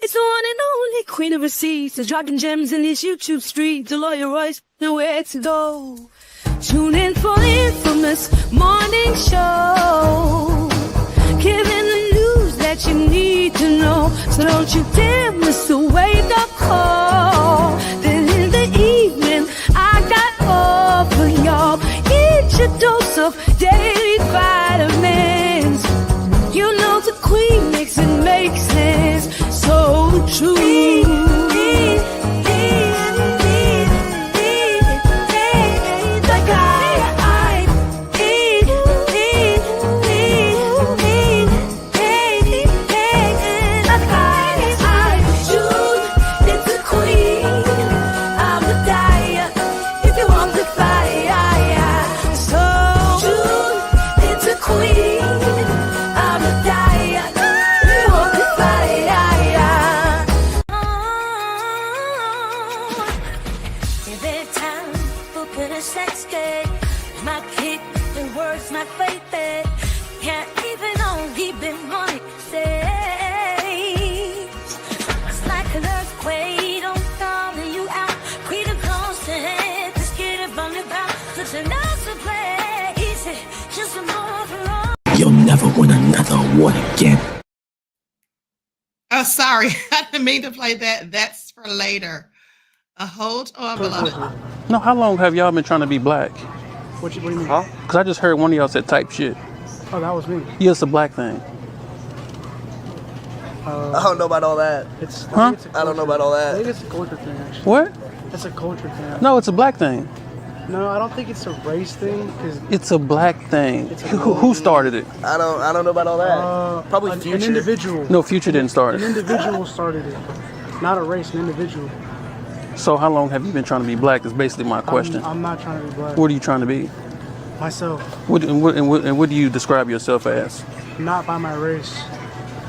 It's the one and only queen of receipts, the dropping gems in these YouTube streets. The lawyer Royce, nowhere to go. Tune in for the infamous morning show, giving the news that you need to know. So don't you dare miss the wake-up call. Then in the evening, I got all for y'all. Eat your dose of daily vitamins. You know the queen makes it make sense. So true. You'll never win another award again. Oh, sorry. I didn't mean to play that. That's for later. Hold on, beloved. No, how long have y'all been trying to be black? What do you mean? Huh? Because I just heard one of y'all said type shit. Oh, that was me. Yeah, it's a black thing. I don't know about all that. Huh? I don't know about all that. I think it's a culture thing, actually. What? It's a culture thing. No, it's a black thing. No, I don't think it's a race thing. Cause it's a black thing. Who started it? I don't know about all that. Probably Future. An individual. No, Future didn't start it. An individual started it. Not a race, an individual. So how long have you been trying to be black is basically my question. I'm not trying to be black. What are you trying to be? Myself. What do you describe yourself as? Not by my race.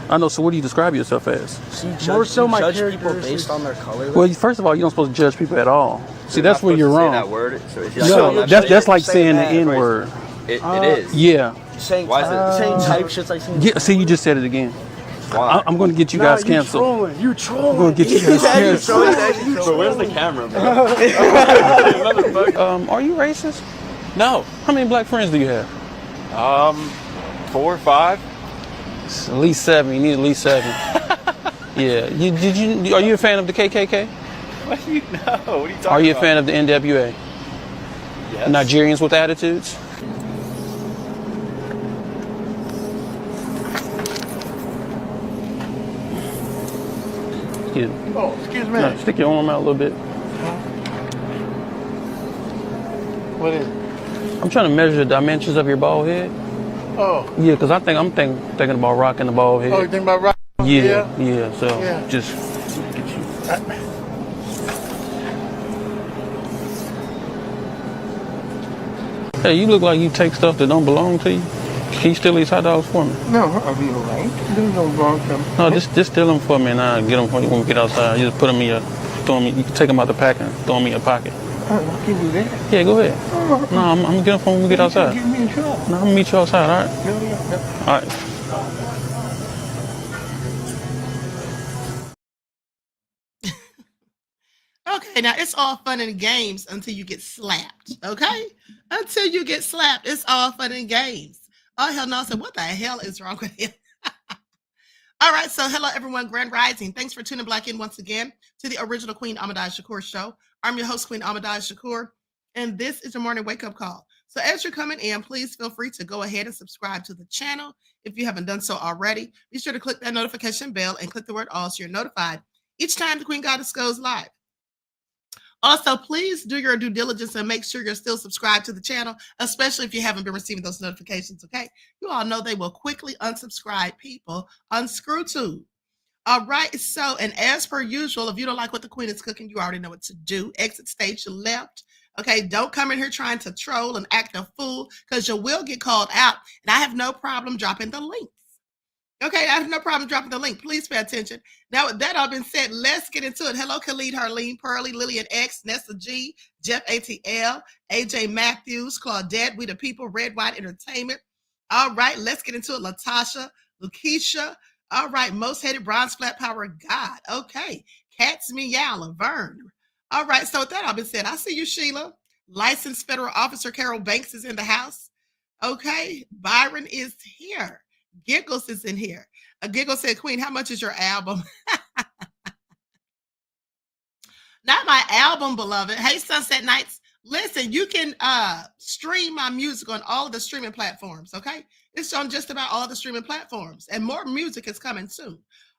I know, so what do you describe yourself as? More so my judge people based on their color? Well, first of all, you're not supposed to judge people at all. See, that's where you're wrong. That word? So no, that's like saying the N-word. It is. Yeah. Why is it? Saying type shit's like saying... Yeah, see, you just said it again. Why? I'm going to get you guys canceled. You trolling. I'm going to get you guys canceled. But where's the camera, bro? Are you racist? No. How many black friends do you have? 4 or 5. At least 7. You need at least 7. Yeah. Are you a fan of the KKK? What do you know? What are you talking about? Are you a fan of the NWA? Yes. Nigerians with attitudes? Oh, excuse me. No, stick your arm out a little bit. What is it? I'm trying to measure the dimensions of your bald head. Oh. Yeah, because I'm thinking about rocking the bald head. Oh, you think about rocking? Yeah. So just get you. Hey, you look like you take stuff that don't belong to you. Can you steal these hot dogs for me? No, I'll be all right. There's no wrong with them. No, just steal them for me and I'll get them for you when we get outside. You just put them in you can take them out the pack and throw them in your pocket. I can do that. Yeah, go ahead. No, I'm getting them for when we get outside. Get me in trouble. No, I'm gonna meet you outside, all right? No. All right. Okay, now it's all fun and games until you get slapped, okay? Until you get slapped, it's all fun and games. Oh, hell no. So what the hell is wrong with him? All right, so hello, everyone. Grand Rising. Thanks for tuning back in once again to the original Queen Ahmadiyyah Shakur show. I'm your host, Queen Ahmadiyyah Shakur, and this is your morning wake-up call. So as you're coming in, please feel free to go ahead and subscribe to the channel if you haven't done so already. Be sure to click that notification bell and click the word all so you're notified each time the Queen Goddess goes live. Also, please do your due diligence and make sure you're still subscribed to the channel, especially if you haven't been receiving those notifications, okay? You all know they will quickly unsubscribe people on ScrewTube. All right, so, and as per usual, if you don't like what the Queen is cooking, you already know what to do. Exit stage to left, okay? Don't come in here trying to troll and act a fool because you will get called out, and I have no problem dropping the link. Okay, I have no problem dropping the link. Please pay attention. Now, with that all been said, let's get into it. Hello, Khalid, Harleen, Pearly, Lillian X, Nessa G, Jeff ATL, AJ Matthews, Claudette, We the People, Red White Entertainment. All right, let's get into it. Latasha, Lakeisha, All right, most hated bronze flat power God. Okay, Cats Meow, Laverne. All right, so with that all been said, I see you, Sheila. Licensed federal officer Carol Banks is in the house. Okay, Byron is here. Giggles is in here. A Giggle said, Queen, how much is your album? Not my album, beloved. Hey, Sunset Nights. Listen, you can stream my music on all of the streaming platforms, okay? It's on just about all the streaming platforms, and more music is coming soon.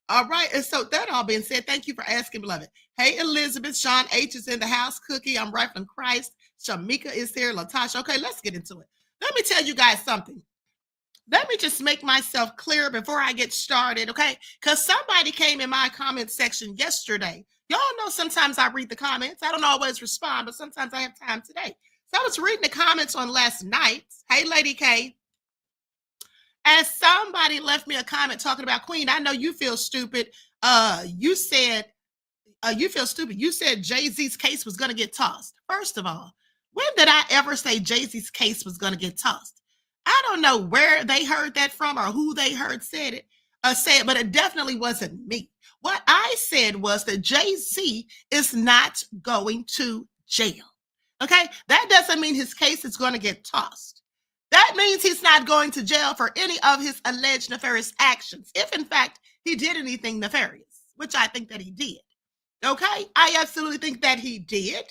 All right, and so that all being said, thank you for asking, beloved. Hey, Elizabeth, Sean H is in the house. Cookie, I'm right from Christ. Shamika is here. Latasha. Okay, let's get into it. Let me tell you guys something. Let me just make myself clear before I get started, okay? Because somebody came in my comment section yesterday. Y'all know sometimes I read the comments. I don't always respond, but sometimes I have time today. So I was reading the comments on last night. Hey, Lady K. And somebody left me a comment talking about, Queen, I know you feel stupid. You said you feel stupid. You said Jay-Z's case was going to get tossed. First of all, when did I ever say Jay-Z's case was going to get tossed? I don't know where they heard that from or who they heard said it, but it definitely wasn't me. What I said was that Jay-Z is not going to jail. Okay, that doesn't mean his case is going to get tossed. That means he's not going to jail for any of his alleged nefarious actions, if in fact he did anything nefarious, which I think that he did. Okay, I absolutely think that he did.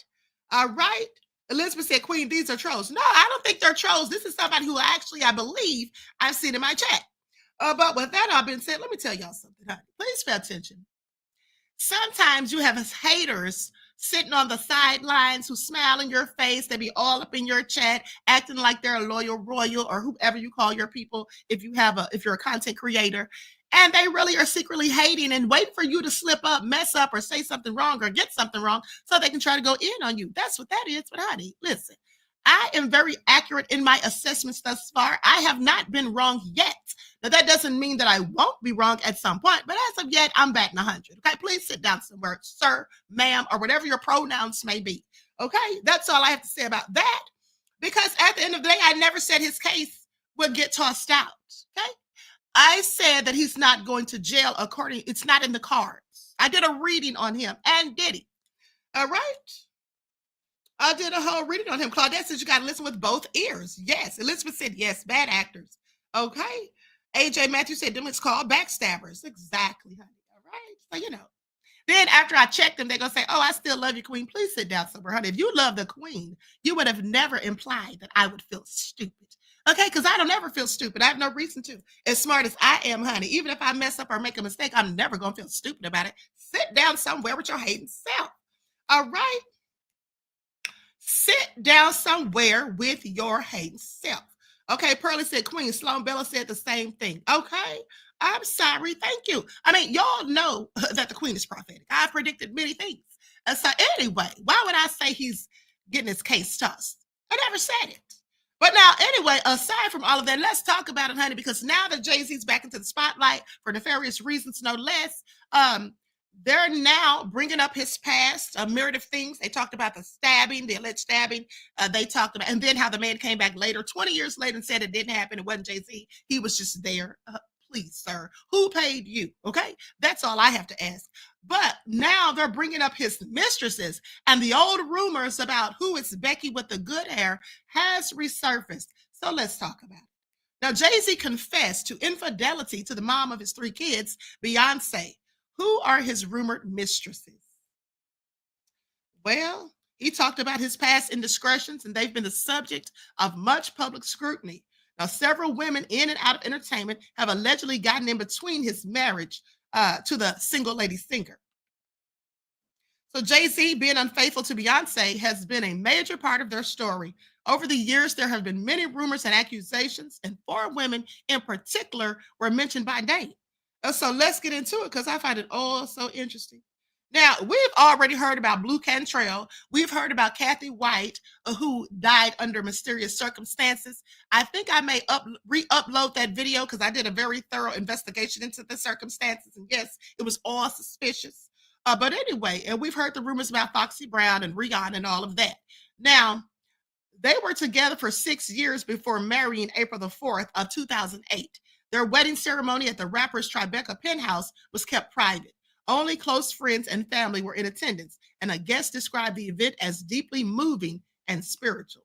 All right. Elizabeth said, Queen, these are trolls. No, I don't think they're trolls. This is somebody who actually, I believe, I've seen in my chat. But with that all been said, let me tell y'all something, honey. Please pay attention. Sometimes you have haters sitting on the sidelines who smile in your face. They be all up in your chat, acting like they're a loyal royal or whoever you call your people if you're a content creator. And they really are secretly hating and waiting for you to slip up, mess up, or say something wrong or get something wrong so they can try to go in on you. That's what that is. But honey, listen, I am very accurate in my assessments thus far. I have not been wrong yet. Now, that doesn't mean that I won't be wrong at some point, but as of yet, I'm batting 100. Okay, please sit down somewhere, sir, ma'am, or whatever your pronouns may be. Okay, that's all I have to say about that. Because at the end of the day, I never said his case would get tossed out. Okay. I said that he's not going to jail it's not in the cards. I did a reading on him, and did he? All right. I did a whole reading on him. Claudia says you got to listen with both ears. Yes. Elizabeth said, yes, bad actors. Okay. AJ Matthews said, them it's called backstabbers. Exactly, honey. All right. So, Then after I checked them, they're going to say, oh, I still love you, Queen. Please sit down somewhere, honey. If you love the Queen, you would have never implied that I would feel stupid. Okay, because I don't ever feel stupid. I have no reason to. As smart as I am, honey, even if I mess up or make a mistake, I'm never going to feel stupid about it. Sit down somewhere with your hating self. All right? Sit down somewhere with your hating self. Okay, Pearlie said, Queen. Sloan Bella said the same thing. Okay, I'm sorry. Thank you. I mean, y'all know that the Queen is prophetic. I've predicted many things. So anyway, why would I say he's getting his case tossed? I never said it. But now, anyway, aside from all of that, let's talk about it, honey, because now that Jay-Z's back into the spotlight for nefarious reasons, no less, they're now bringing up his past, a myriad of things. They talked about the stabbing, the alleged stabbing. They talked about, and then how the man came back later, 20 years later, and said it didn't happen. It wasn't Jay-Z. He was just there. Please, sir, who paid you? Okay, that's all I have to ask. But now they're bringing up his mistresses, and the old rumors about who is Becky with the good hair has resurfaced. So let's talk about it. Now, Jay-Z confessed to infidelity to the mom of his 3 kids, Beyonce. Who are his rumored mistresses? Well, he talked about his past indiscretions, and they've been the subject of much public scrutiny. Now, several women in and out of entertainment have allegedly gotten in between his marriage to the single lady singer. So Jay-Z being unfaithful to Beyonce has been a major part of their story. Over the years, there have been many rumors and accusations, and 4 women in particular were mentioned by name. So let's get into it because I find it all so interesting. Now, we've already heard about Blue Cantrell. We've heard about Kathy White, who died under mysterious circumstances. I think I may re-upload that video because I did a very thorough investigation into the circumstances. And yes, it was all suspicious. But anyway, and we've heard the rumors about Foxy Brown and Rihanna and all of that. Now, they were together for 6 years before marrying April the 4th of 2008. Their wedding ceremony at the rapper's Tribeca penthouse was kept private. Only close friends and family were in attendance, and a guest described the event as deeply moving and spiritual.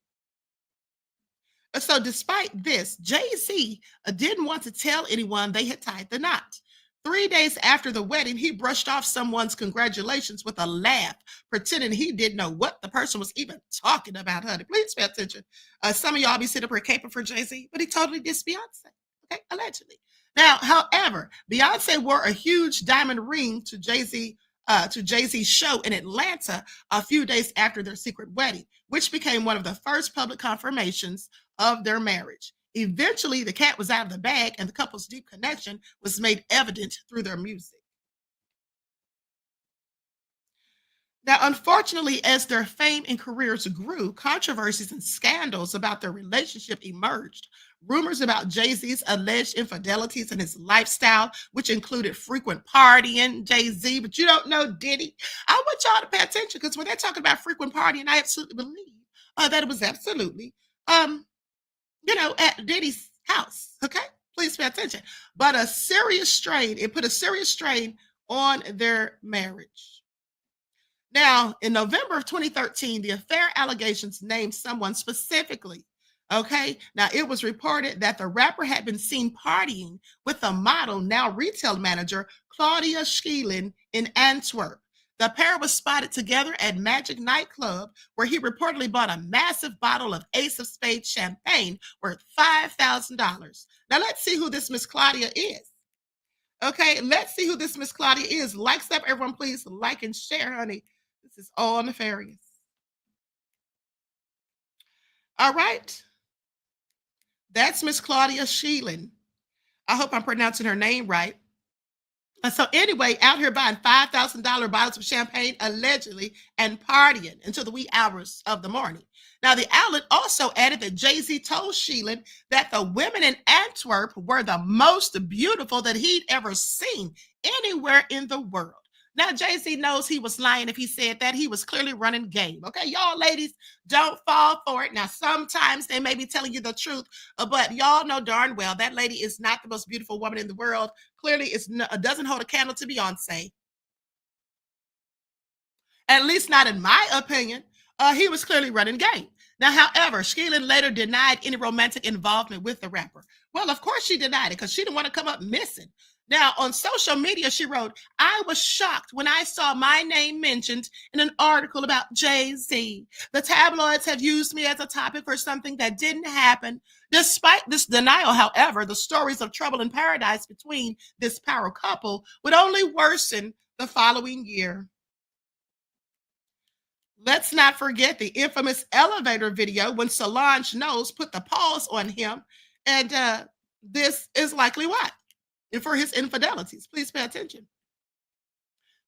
So, despite this, Jay-Z didn't want to tell anyone they had tied the knot. 3 days after the wedding, he brushed off someone's congratulations with a laugh, pretending he didn't know what the person was even talking about, honey. Please pay attention. Some of y'all be sitting up here caping for Jay-Z, but he totally dissed Beyonce, okay, allegedly. Now, however, Beyonce wore a huge diamond ring to Jay-Z's show in Atlanta a few days after their secret wedding, which became one of the first public confirmations of their marriage. Eventually, the cat was out of the bag, and the couple's deep connection was made evident through their music. Now, unfortunately, as their fame and careers grew, controversies and scandals about their relationship emerged. Rumors about Jay-Z's alleged infidelities and his lifestyle, which included frequent partying, Jay-Z, but you don't know Diddy. I want y'all to pay attention, because when they're talking about frequent partying, I absolutely believe that it was absolutely, at Diddy's house, okay? Please pay attention. But it put a serious strain on their marriage. Now, in November of 2013, the affair allegations named someone specifically. Okay. Now, it was reported that the rapper had been seen partying with a model, now retail manager, Claudia Schellekens, in Antwerp. The pair was spotted together at Magic Nightclub, where he reportedly bought a massive bottle of Ace of Spades champagne worth $5,000. Now, let's see who this Miss Claudia is. Okay, let's see who this Miss Claudia is. Likes up, everyone, please like and share, honey. This is all nefarious. All right. That's Miss Claudia Schellekens. I hope I'm pronouncing her name right. So anyway, out here buying $5,000 bottles of champagne, allegedly, and partying until the wee hours of the morning. Now, the outlet also added that Jay-Z told Schellekens that the women in Antwerp were the most beautiful that he'd ever seen anywhere in the world. Now, Jay-Z knows he was lying if he said that. He was clearly running game. Okay, y'all ladies, don't fall for it. Now, sometimes they may be telling you the truth, but y'all know darn well that lady is not the most beautiful woman in the world. Clearly, doesn't hold a candle to Beyonce. At least not in my opinion. He was clearly running game. Now, however, Schellekens later denied any romantic involvement with the rapper. Well, of course she denied it, because she didn't want to come up missing. Now, on social media, she wrote, "I was shocked when I saw my name mentioned in an article about Jay-Z. The tabloids have used me as a topic for something that didn't happen." Despite this denial, however, the stories of trouble in paradise between this power couple would only worsen the following year. Let's not forget the infamous elevator video when Solange Knowles put the pause on him, and this is likely why. And for his infidelities. Please pay attention.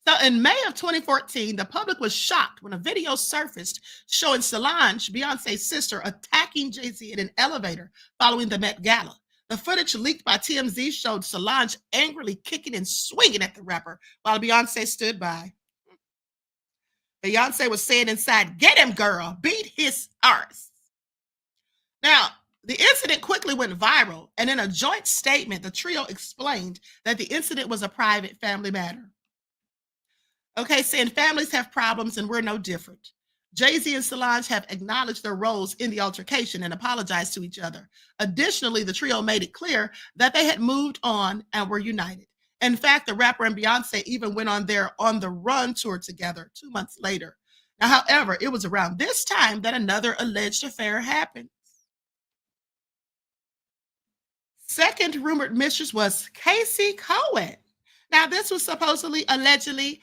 So in May of 2014, the public was shocked when a video surfaced showing Solange, Beyonce's sister, attacking Jay-Z in an elevator following the Met Gala. The footage leaked by TMZ showed Solange angrily kicking and swinging at the rapper while Beyonce stood by. Beyonce was saying inside, "Get him, girl, beat his arse." Now, the incident quickly went viral, and in a joint statement, the trio explained that the incident was a private family matter. Okay, saying families have problems and we're no different. Jay-Z and Solange have acknowledged their roles in the altercation and apologized to each other. Additionally, the trio made it clear that they had moved on and were united. In fact, the rapper and Beyonce even went on their On the Run tour together 2 months later. Now, however, it was around this time that another alleged affair happened. Second rumored mistress was Casey Cohen. Now, this was supposedly, allegedly,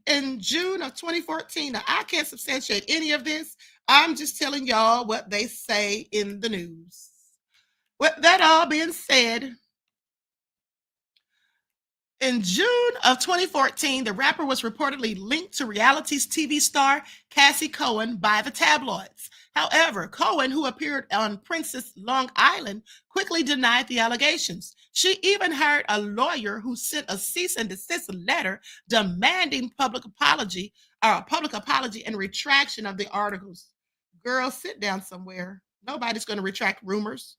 in June of 2014. Now, I can't substantiate any of this. I'm just telling y'all what they say in the news. With that all being said, in June of 2014, the rapper was reportedly linked to reality's TV star Cassie Cohen by the tabloids. However, Cohen, who appeared on Princess Long Island, quickly denied the allegations. She even hired a lawyer who sent a cease and desist letter demanding public apology and retraction of the articles. Girl, sit down somewhere. Nobody's going to retract rumors.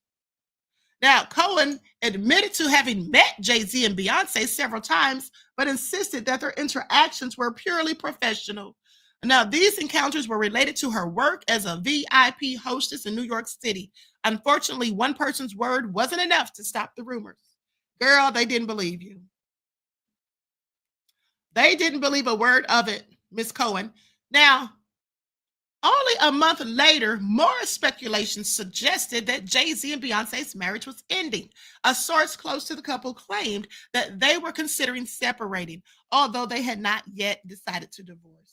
Now, Cohen admitted to having met Jay-Z and Beyonce several times, but insisted that their interactions were purely professional. Now, these encounters were related to her work as a VIP hostess in New York City. Unfortunately, one person's word wasn't enough to stop the rumors. Girl, they didn't believe you. They didn't believe a word of it, Miss Cohen. Now, only a month later, more speculation suggested that Jay-Z and Beyonce's marriage was ending. A source close to the couple claimed that they were considering separating, although they had not yet decided to divorce.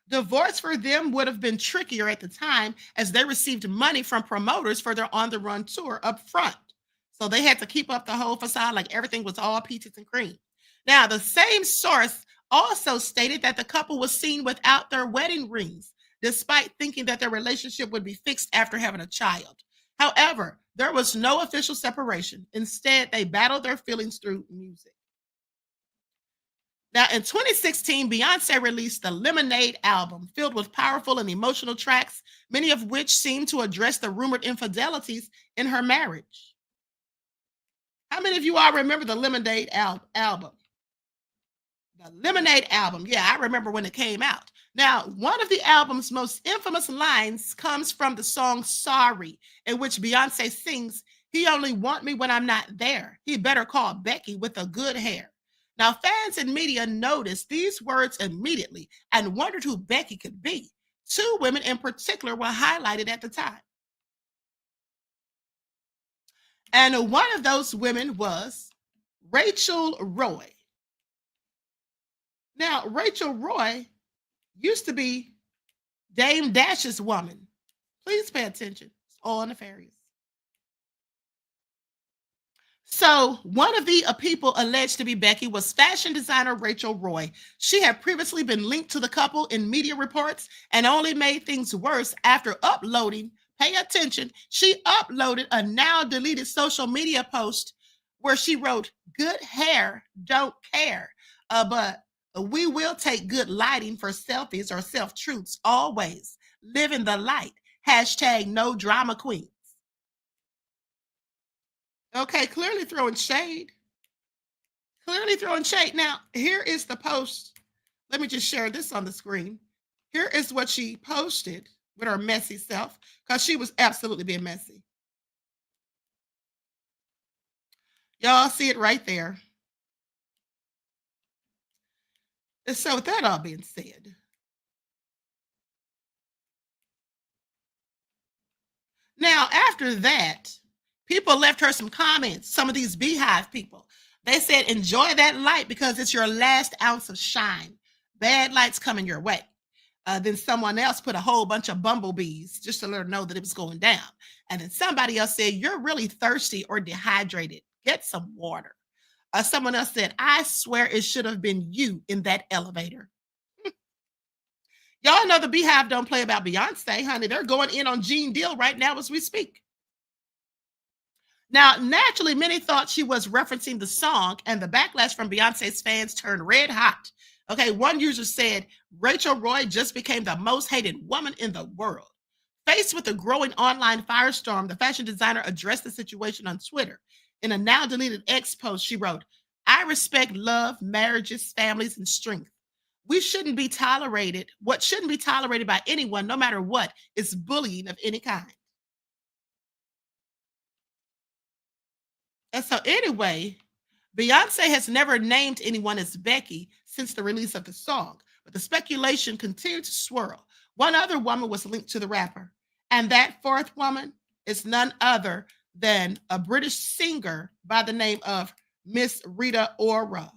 Divorce for them would have been trickier at the time, as they received money from promoters for their On the Run tour up front. So they had to keep up the whole facade like everything was all peaches and cream. Now, the same source also stated that the couple was seen without their wedding rings, despite thinking that their relationship would be fixed after having a child. However, there was no official separation. Instead, they battled their feelings through music. Now, in 2016, Beyonce released the Lemonade album, filled with powerful and emotional tracks, many of which seemed to address the rumored infidelities in her marriage. How many of you all remember the Lemonade album? The Lemonade album. Yeah, I remember when it came out. Now, one of the album's most infamous lines comes from the song Sorry, in which Beyonce sings, "He only want me when I'm not there. He better call Becky with the good hair." Now, fans and media noticed these words immediately and wondered who Becky could be. Two women in particular were highlighted at the time. And one of those women was Rachel Roy. Now, Rachel Roy used to be Damon Dash's woman. Please pay attention. It's all nefarious. So one of the people alleged to be Becky was fashion designer Rachel Roy. She had previously been linked to the couple in media reports and only made things worse after uploading, pay attention, she uploaded a now deleted social media post where she wrote, "Good hair, don't care, but we will take good lighting for selfies or self-truths always. Live in the light. Hashtag no drama queen." Okay, clearly throwing shade. Clearly throwing shade. Now, here is the post. Let me just share this on the screen. Here is what she posted with her messy self, because she was absolutely being messy. Y'all see it right there. And so with that all being said, now after that, people left her some comments, some of these Beehive people. They said, "Enjoy that light because it's your last ounce of shine. Bad lights coming your way." Then someone else put a whole bunch of bumblebees just to let her know that it was going down. And then somebody else said, "You're really thirsty or dehydrated. Get some water." Someone else said, "I swear it should have been you in that elevator." Y'all know the Beehive don't play about Beyonce, honey. They're going in on Gene Deal right now as we speak. Now, naturally, many thought she was referencing the song, and the backlash from Beyonce's fans turned red hot. Okay, one user said, "Rachel Roy just became the most hated woman in the world." Faced with a growing online firestorm, the fashion designer addressed the situation on Twitter. In a now deleted X post, she wrote, "I respect love, marriages, families, and strength. We shouldn't be tolerated. What shouldn't be tolerated by anyone, no matter what, is bullying of any kind." And so anyway, Beyonce has never named anyone as Becky since the release of the song, but the speculation continued to swirl. One other woman was linked to the rapper, and that fourth woman is none other than a British singer by the name of Miss Rita Ora.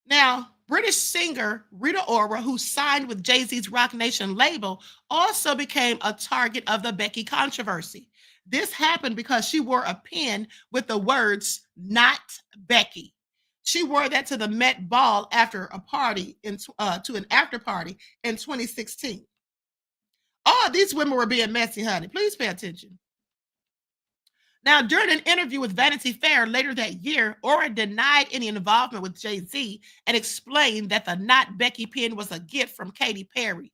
Now, British singer Rita Ora, who signed with Jay-Z's Roc Nation label, also became a target of the Becky controversy. This happened because she wore a pin with the words "Not Becky." She wore that to the Met Ball after a party to an after party in 2016. All these women were being messy, honey. Please pay attention. Now, during an interview with Vanity Fair later that year, Ora denied any involvement with Jay-Z and explained that the "Not Becky" pin was a gift from Katy Perry.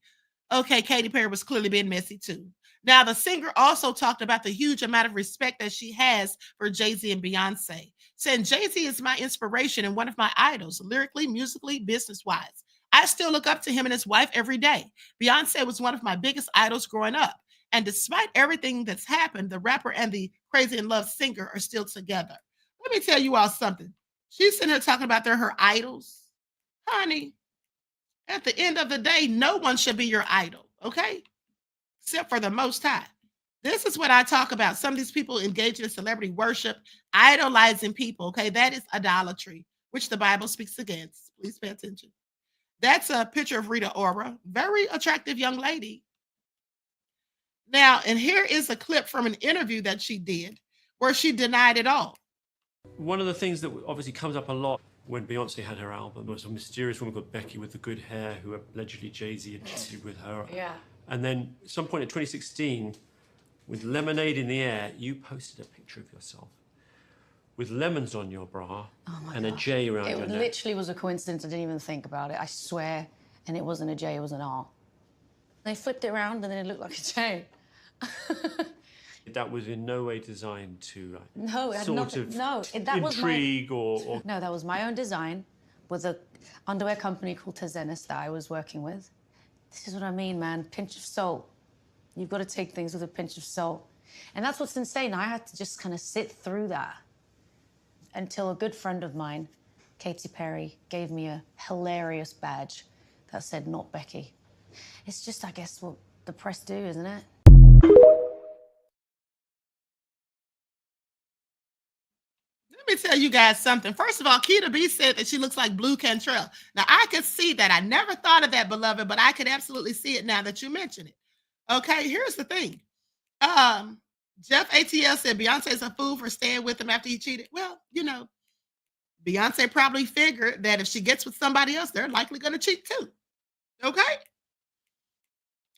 Okay, Katy Perry was clearly being messy too. Now, the singer also talked about the huge amount of respect that she has for Jay-Z and Beyonce, saying Jay-Z is my inspiration and one of my idols, lyrically, musically, business-wise. I still look up to him and his wife every day. Beyonce was one of my biggest idols growing up. And despite everything that's happened, the rapper and the crazy in love singer are still together. Let me tell you all something. She's sitting here talking about they're her idols. Honey, at the end of the day, no one should be your idol, okay? Except for the Most High. This is what I talk about. Some of these people engaging in celebrity worship, idolizing people, okay? That is idolatry, which the Bible speaks against. Please pay attention. That's a picture of Rita Ora, very attractive young lady. Now, and here is a clip from an interview that she did where she denied it all. One of the things that obviously comes up a lot when Beyonce had her album was a mysterious woman called Becky with the good hair who allegedly Jay-Z had cheated with her. Yeah. And then at some point in 2016, with lemonade in the air, you posted a picture of yourself with lemons on your bra and God. a J around your It neck. literally was a coincidence. I didn't even think about it. I swear. And it wasn't a J, it was an R. They flipped it around and then it looked like a J. That was in no way designed to No, it had sort nothing. of No, that was my... intrigue or... No, that was my own design with a underwear company called Tazenis that I was working with. This is what I mean, man. Pinch of salt. You've got to take things with a pinch of salt. And that's what's insane. I had to just kind of sit through that until a good friend of mine, Katy Perry, gave me a hilarious badge that said, "Not Becky." It's just, I guess, what the press do, isn't it? Let me tell you guys something. First of all, Keita B said that she looks like Blue Cantrell. Now, I could see that. I never thought of that, beloved, but I could absolutely see it now that you mention it. Okay, here's the thing. Jeff ATL said Beyonce's a fool for staying with him after he cheated. Well, you know, Beyonce probably figured that if she gets with somebody else, they're likely going to cheat too. Okay?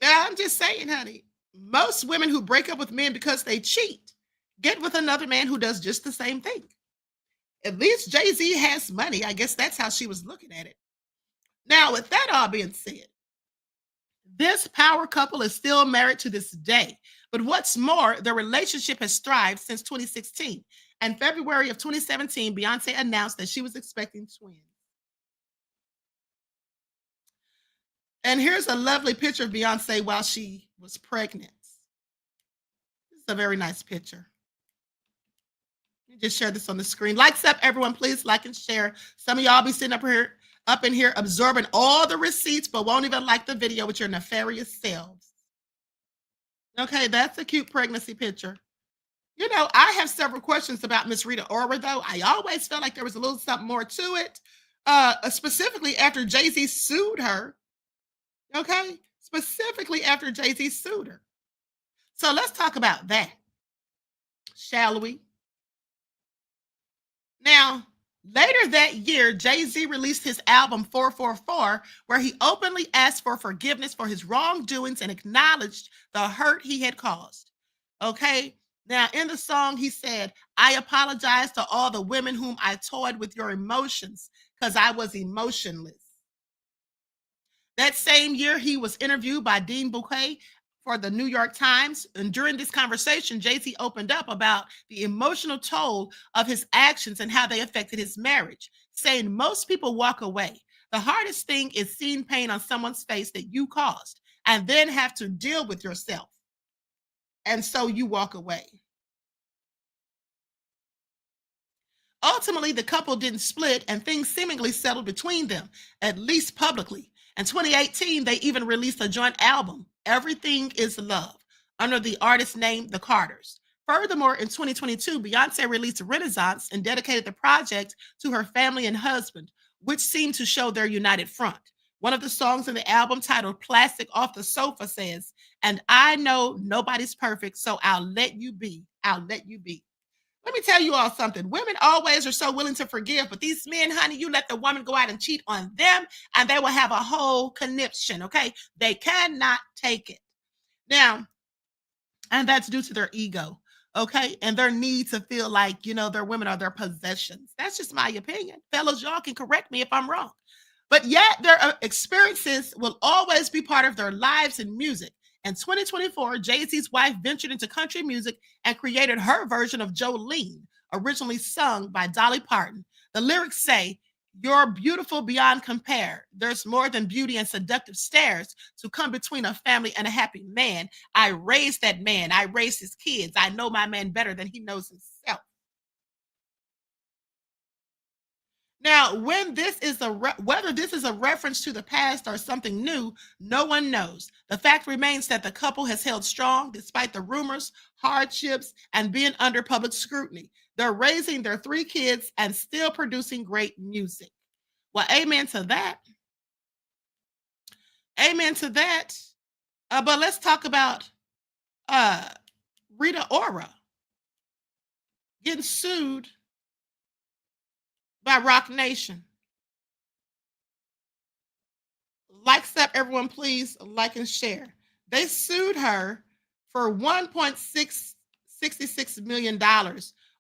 Yeah, I'm just saying, honey. Most women who break up with men because they cheat get with another man who does just the same thing. At least Jay-Z has money. I guess that's how she was looking at it. Now, with that all being said, this power couple is still married to this day. But what's more, their relationship has thrived since 2016. In February of 2017, Beyonce announced that she was expecting twins. And here's a lovely picture of Beyonce while she was pregnant. This is a very nice picture. Let me just share this on the screen. Likes up, everyone. Please like and share. Some of y'all be sitting up in here absorbing all the receipts, but won't even like the video with your nefarious selves. Okay, that's a cute pregnancy picture. You know, I have several questions about Miss Rita Ora, though. I always felt like there was a little something more to it, specifically after Jay-Z sued her. Okay, specifically after Jay-Z sued her. So let's talk about that, shall we? Now, later that year, Jay-Z released his album 444, where he openly asked for forgiveness for his wrongdoings and acknowledged the hurt he had caused. Okay? Now, in the song, he said, "I apologize to all the women whom I toyed with your emotions because I was emotionless." That same year, he was interviewed by Dean Bouquet for the New York Times. And during this conversation, Jay-Z opened up about the emotional toll of his actions and how they affected his marriage, saying most people walk away. The hardest thing is seeing pain on someone's face that you caused and then have to deal with yourself. And so you walk away. Ultimately, the couple didn't split and things seemingly settled between them, at least publicly. In 2018, they even released a joint album, Everything is Love, under the artist name The Carters. Furthermore, in 2022, Beyonce released Renaissance and dedicated the project to her family and husband, which seemed to show their united front. One of the songs in the album, titled Plastic Off the Sofa, says, "And I know nobody's perfect, so I'll let you be. I'll let you be." Let me tell you all something. Women always are so willing to forgive, but these men, honey, you let the woman go out and cheat on them, and they will have a whole conniption, okay? They cannot take it. Now, and that's due to their ego, okay? And their need to feel like, you know, their women are their possessions. That's just my opinion. Fellas, y'all can correct me if I'm wrong. But yet their experiences will always be part of their lives in music. In 2024, Jay-Z's wife ventured into country music and created her version of Jolene, originally sung by Dolly Parton. The lyrics say, "You're beautiful beyond compare. There's more than beauty and seductive stares to come between a family and a happy man. I raised that man. I raised his kids. I know my man better than he knows himself." Now, whether this is a reference to the past or something new, no one knows. The fact remains that the couple has held strong despite the rumors, hardships, and being under public scrutiny. They're raising their 3 kids and still producing great music. Well, amen to that. Amen to that. But let's talk about Rita Ora getting sued by Rock Nation. Likes up, everyone, please like and share. They sued her for $1.66 million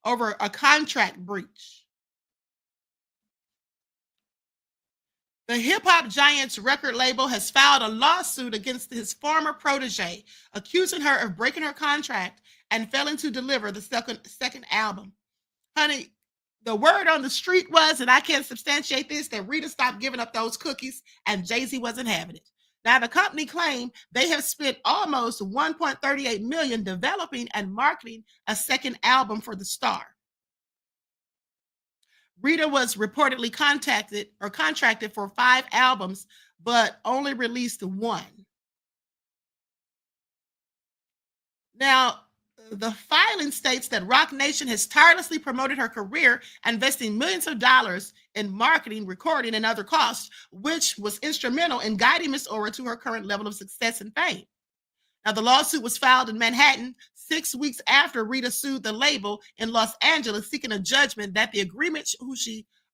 over a contract breach. The hip-hop giant's record label has filed a lawsuit against his former protege, accusing her of breaking her contract and failing to deliver the second album. Honey, the word on the street was, and I can't substantiate this, that Rita stopped giving up those cookies and Jay-Z wasn't having it. Now, the company claimed they have spent almost $1.38 million developing and marketing a second album for the star. Rita was reportedly contracted for 5 albums, but only released 1. Now, the filing states that Rock Nation has tirelessly promoted her career, investing millions of dollars in marketing, recording, and other costs, which was instrumental in guiding Miss Ora to her current level of success and fame. Now, the lawsuit was filed in Manhattan 6 weeks after Rita sued the label in Los Angeles, seeking a judgment that the agreement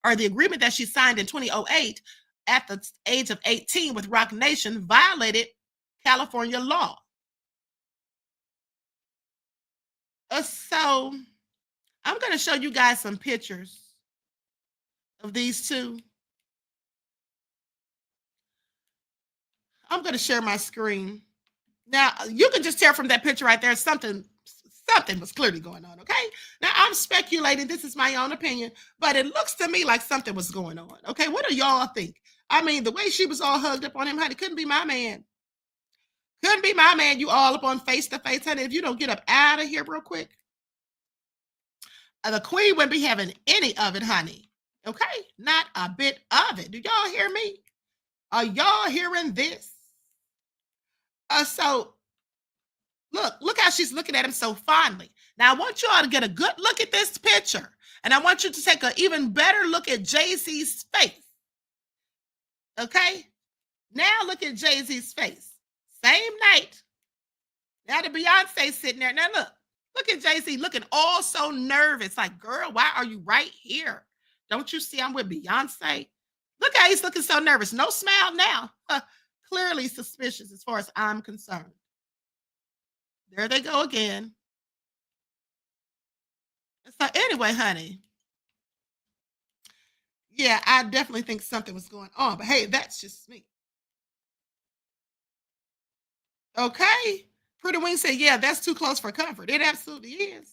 that she signed in 2008 at the age of 18 with Rock Nation violated California law. So I'm going to show you guys some pictures of these two. I'm going to share my screen. Now, you can just tell from that picture right there, something was clearly going on, okay? Now, I'm speculating. This is my own opinion, but it looks to me like something was going on, okay? What do y'all think? I mean, the way she was all hugged up on him, honey, couldn't be my man. Couldn't be my man. You all up on face-to-face, honey. If you don't get up out of here real quick, the queen wouldn't be having any of it, honey. Okay? Not a bit of it. Do y'all hear me? Are y'all hearing this? So, look how she's looking at him so fondly. Now, I want you all to get a good look at this picture. And I want you to take an even better look at Jay-Z's face. Okay? Now look at Jay-Z's face. Same night. Now the Beyonce sitting there. Now look at Jay-Z looking all so nervous. Like, girl, why are you right here? Don't you see I'm with Beyonce? Look how he's looking so nervous. No smile now. Clearly suspicious as far as I'm concerned. There they go again. So anyway, honey. Yeah, I definitely think something was going on. But hey, that's just me. Okay. Pretty Wing said, yeah, that's too close for comfort. It absolutely is.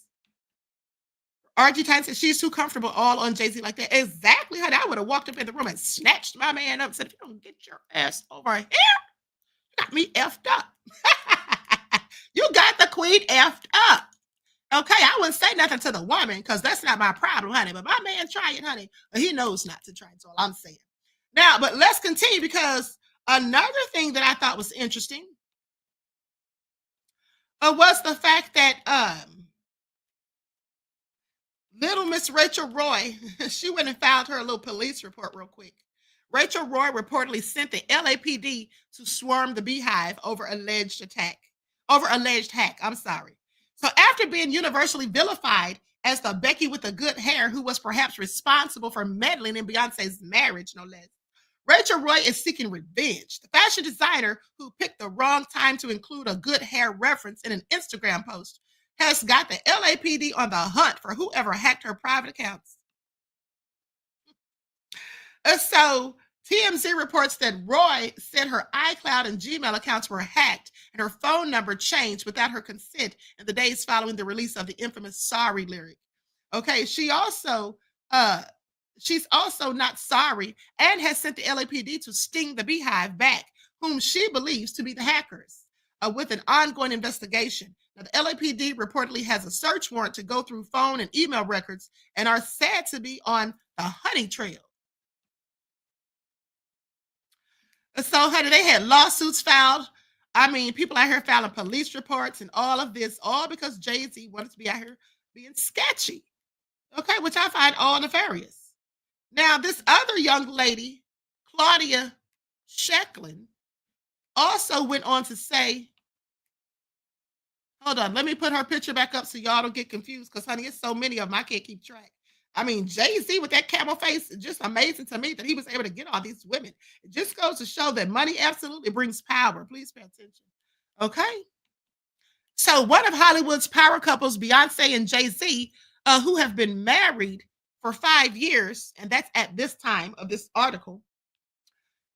RG Titan said, she's too comfortable all on Jay-Z like that. Exactly, honey. I would have walked up in the room and snatched my man up and said, if you don't get your ass over here, you got me effed up. You got the queen effed up. Okay, I wouldn't say nothing to the woman because that's not my problem, honey. But my man trying, honey, he knows not to try. That's all I'm saying. Now, but let's continue because another thing that I thought was interesting was the fact that little Miss Rachel Roy, she went and filed her a little police report real quick. Rachel Roy reportedly sent the LAPD to swarm the Beehive over alleged hack. I'm sorry. So after being universally vilified as the Becky with the good hair who was perhaps responsible for meddling in Beyonce's marriage, no less, Rachel Roy is seeking revenge. The fashion designer who picked the wrong time to include a good hair reference in an Instagram post has got the LAPD on the hunt for whoever hacked her private accounts. So TMZ reports that Roy said her iCloud and Gmail accounts were hacked and her phone number changed without her consent in the days following the release of the infamous "Sorry" lyric. Okay, she's also not sorry and has sent the LAPD to sting the Beehive back, whom she believes to be the hackers, with an ongoing investigation. Now, the LAPD reportedly has a search warrant to go through phone and email records and are said to be on the hunting trail. So, honey, they had lawsuits filed. I mean, people out here filing police reports and all of this, all because Jay-Z wanted to be out here being sketchy. Okay, which I find all nefarious. Now, this other young lady, Claudia Schellekens, also went on to say, hold on, let me put her picture back up so y'all don't get confused, because, honey, it's so many of them, I can't keep track. I mean, Jay-Z with that camel face, it's just amazing to me that he was able to get all these women. It just goes to show that money absolutely brings power. Please pay attention. Okay? So one of Hollywood's power couples, Beyonce and Jay-Z, who have been married for 5 years, and that's at this time of this article,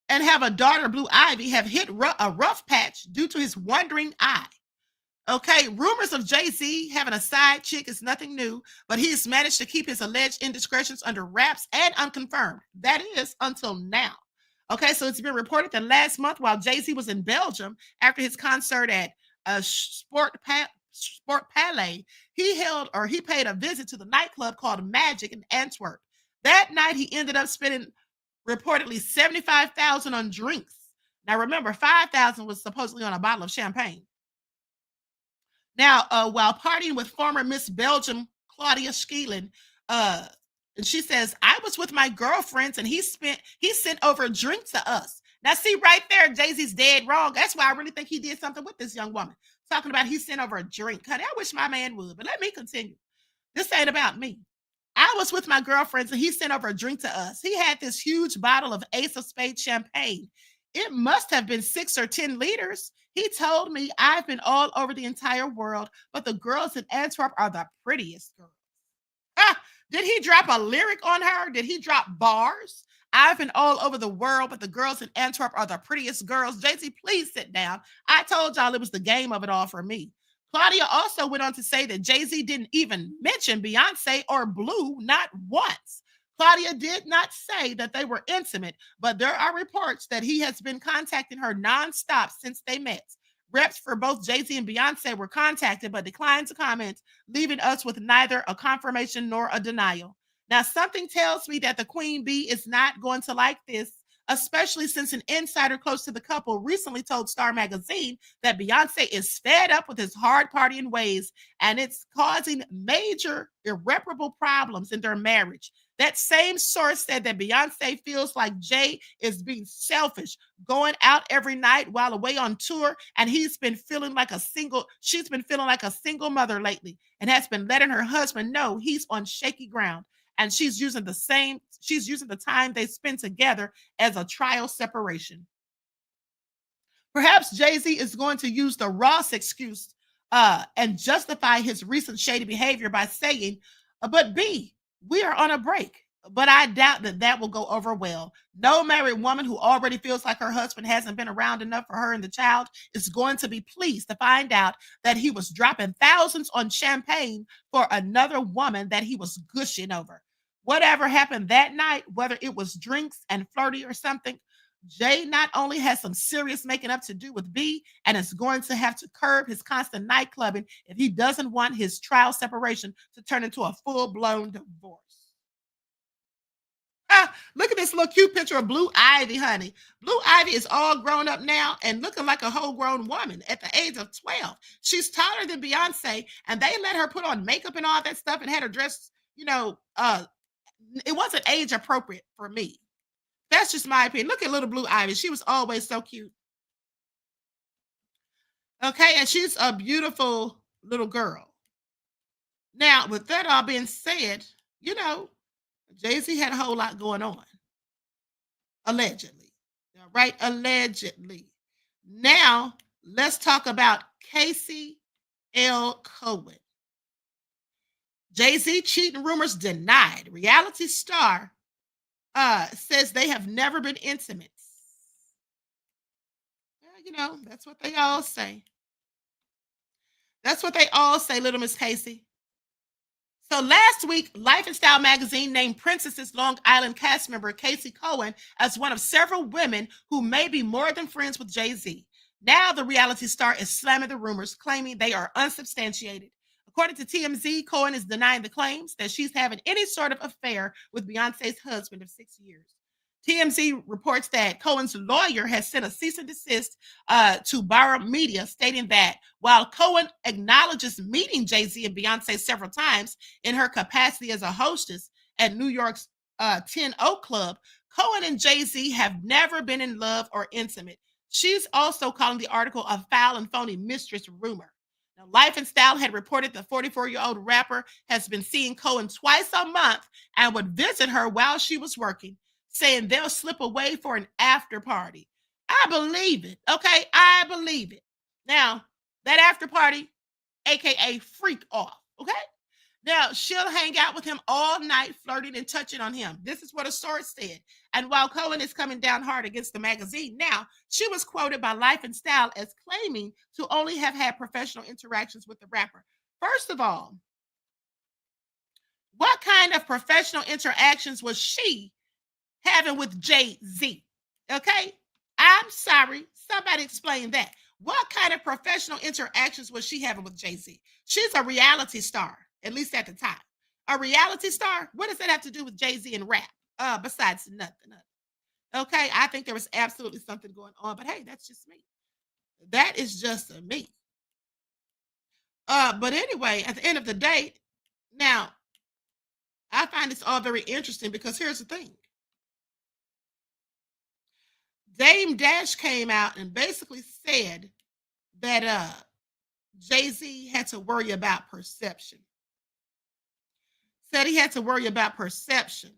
and have a daughter, Blue Ivy, have hit a rough patch due to his wandering eye. Okay, rumors of Jay-Z having a side chick is nothing new, but he has managed to keep his alleged indiscretions under wraps and unconfirmed. That is until now. Okay, so it's been reported that last month, while Jay-Z was in Belgium after his concert at Sport Palais, he paid a visit to the nightclub called Magic in Antwerp. That night, he ended up spending reportedly $75,000 on drinks. Now, remember, $5,000 was supposedly on a bottle of champagne. Now, while partying with former Miss Belgium, Claudia Schellekens, and she says, I was with my girlfriends and he sent over a drink to us. Now, see right there, Jay-Z's dead wrong. That's why I really think he did something with this young woman. Talking about he sent over a drink. Honey, I wish my man would, but let me continue. This ain't about me. I was with my girlfriends and he sent over a drink to us. He had this huge bottle of Ace of Spades champagne. It must have been 6 or 10 liters. He told me I've been all over the entire world, but the girls in Antwerp are the prettiest girls. Did he drop a lyric on her? Did he drop bars? I've been all over the world, but the girls in Antwerp are the prettiest girls. Jay-Z, please sit down. I told y'all it was the game of it all for me. Claudia also went on to say that Jay-Z didn't even mention Beyonce or Blue, not once. Claudia did not say that they were intimate, but there are reports that he has been contacting her nonstop since they met. Reps for both Jay-Z and Beyonce were contacted but declined to comment, leaving us with neither a confirmation nor a denial. Now, something tells me that the Queen Bee is not going to like this, especially since an insider close to the couple recently told Star Magazine that Beyonce is fed up with his hard partying ways and it's causing major irreparable problems in their marriage. That same source said that Beyonce feels like Jay is being selfish, going out every night while away on tour, and she's been feeling like a single mother lately and has been letting her husband know he's on shaky ground. And she's using the time they spend together as a trial separation. Perhaps Jay-Z is going to use the Ross excuse and justify his recent shady behavior by saying, but B, we are on a break. But I doubt that will go over well. No married woman who already feels like her husband hasn't been around enough for her and the child is going to be pleased to find out that he was dropping thousands on champagne for another woman that he was gushing over. Whatever happened that night, whether it was drinks and flirty or something, Jay not only has some serious making up to do with B and is going to have to curb his constant nightclubbing if he doesn't want his trial separation to turn into a full-blown divorce. Look at this little cute picture of Blue Ivy, honey. Blue Ivy is all grown up now and looking like a whole grown woman at the age of 12. She's taller than Beyonce, and they let her put on makeup and all that stuff and had her dressed, it wasn't age appropriate for me. That's just my opinion. Look at little Blue Ivy. She was always so cute. Okay, and she's a beautiful little girl. Now, with that all being said, Jay-Z had a whole lot going on. Allegedly. All right? Allegedly. Now, let's talk about Casey L. Cohen. Jay-Z cheating rumors denied. Reality star says they have never been intimate. Well, that's what they all say. That's what they all say, little Miss Casey. So last week, Life and Style magazine named Princess's Long Island cast member Casey Cohen as one of several women who may be more than friends with Jay-Z. Now the reality star is slamming the rumors, claiming they are unsubstantiated. According to TMZ, Cohen is denying the claims that she's having any sort of affair with Beyonce's husband of 6 years. TMZ reports that Cohen's lawyer has sent a cease and desist to Barra Media, stating that while Cohen acknowledges meeting Jay-Z and Beyonce several times in her capacity as a hostess at New York's 10 Oak Club, Cohen and Jay-Z have never been in love or intimate. She's also calling the article a foul and phony mistress rumor. Now, Life and Style had reported the 44-year-old rapper has been seeing Cohen twice a month and would visit her while she was working, saying they'll slip away for an after party. I believe it. Okay, I believe it. Now, that after party, aka freak off. Okay. Now, she'll hang out with him all night, flirting and touching on him. This is what a source said. And while Cohen is coming down hard against the magazine now, she was quoted by Life and Style as claiming to only have had professional interactions with the rapper. First of all, what kind of professional interactions was she having with Jay-Z? Okay, I'm sorry. Somebody explain that. What kind of professional interactions was she having with Jay-Z? She's a reality star, at least at the time. A reality star? What does that have to do with Jay-Z and rap? Besides nothing. Okay, I think there was absolutely something going on, but hey, that's just me. That is just me. But anyway, at the end of the day, now I find this all very interesting because here's the thing. Damon Dash came out and basically said that Jay-Z had to worry about perception. Said he had to worry about perception.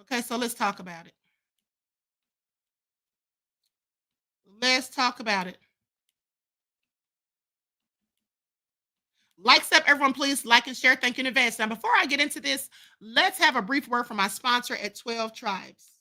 Okay, so let's talk about it. Let's talk about it. Likes up, everyone, please like and share. Thank you in advance. Now, before I get into this, let's have a brief word from my sponsor at 12 Tribes.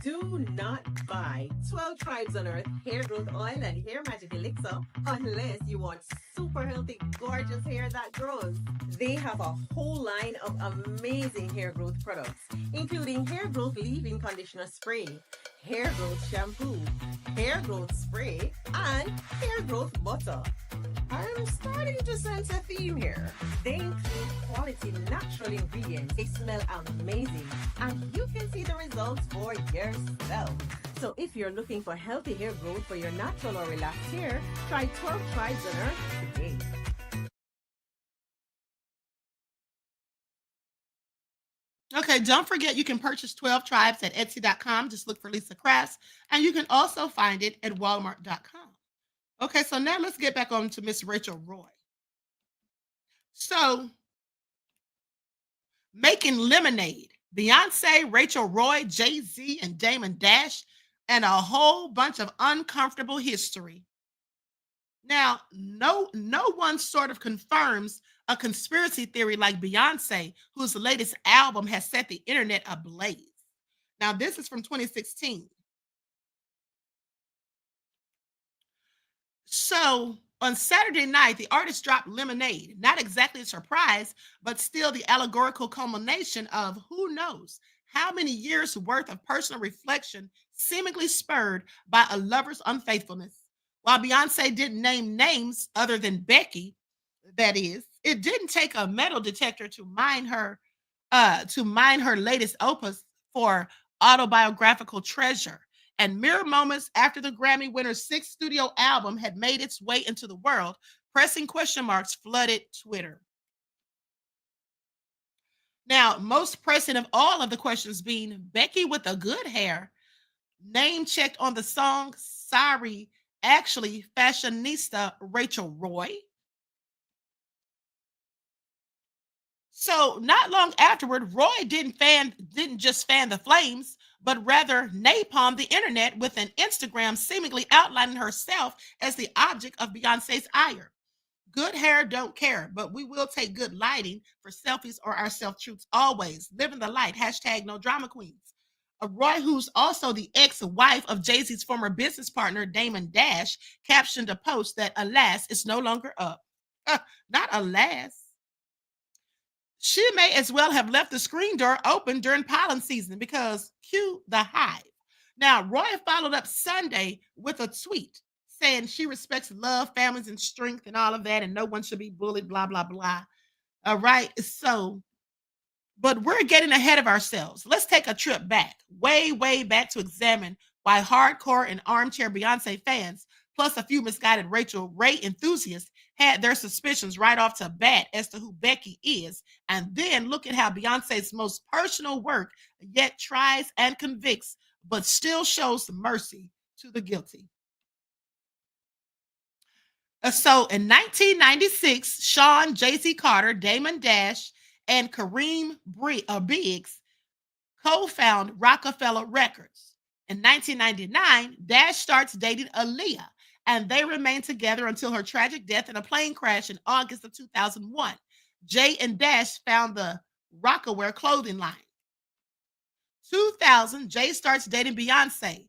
Do not buy 12 Tribes on Earth hair growth oil and hair magic elixir unless you want super healthy, gorgeous hair that grows. They have a whole line of amazing hair growth products, including hair growth leave-in conditioner spray, hair growth shampoo, hair growth spray, and hair growth butter. I'm starting to sense a theme here. They include quality natural ingredients. They smell amazing, and you can see the results for yourself. So if you're looking for healthy hair growth for your natural or relaxed hair, try 12 Tribes on Earth today. Okay, don't forget you can purchase 12 Tribes at Etsy.com. Just look for Lisa Crafts, and you can also find it at Walmart.com. Okay, so now let's get back on to Miss Rachel Roy. So, making lemonade. Beyonce, Rachel Roy, Jay-Z, and Damon Dash, and a whole bunch of uncomfortable history. Now, no one sort of confirms a conspiracy theory like Beyonce, whose latest album has set the internet ablaze. Now, this is from 2016. So on Saturday night, the artist dropped Lemonade. Not exactly a surprise, but still the allegorical culmination of who knows how many years worth of personal reflection seemingly spurred by a lover's unfaithfulness. While Beyonce didn't name names other than Becky, that is, it didn't take a metal detector to mine her latest opus for autobiographical treasure. And mere moments after the Grammy winner's sixth studio album had made its way into the world, pressing question marks flooded Twitter. Now, most pressing of all of the questions being Becky with the good hair, name checked on the song, sorry, actually fashionista Rachel Roy. So not long afterward, Roy didn't just fan the flames, but rather napalm the internet with an Instagram seemingly outlining herself as the object of Beyonce's ire. Good hair don't care, but we will take good lighting for selfies or our self-truths always. Living the light. Hashtag no drama queens. Roy, who's also the ex-wife of Jay-Z's former business partner, Damon Dash, captioned a post that, alas, is no longer up. Not alas. She may as well have left the screen door open during pollen season because cue the hive. Now, Roy followed up Sunday with a tweet saying she respects love, families, and strength and all of that, and no one should be bullied, blah, blah, blah. All right. So, but we're getting ahead of ourselves. Let's take a trip back, way, way back to examine why hardcore and armchair Beyonce fans, plus a few misguided Rachel Ray enthusiasts, had their suspicions right off the bat as to who Becky is. And then look at how Beyonce's most personal work yet tries and convicts, but still shows mercy to the guilty. So in 1996, Sean J.C. Carter, Damon Dash, and Kareem Biggs co-found Rockefeller Records. In 1999, Dash starts dating Aaliyah, and they remain together until her tragic death in a plane crash in August of 2001. Jay and Dash found the Rockaware clothing line. 2000, Jay starts dating Beyonce,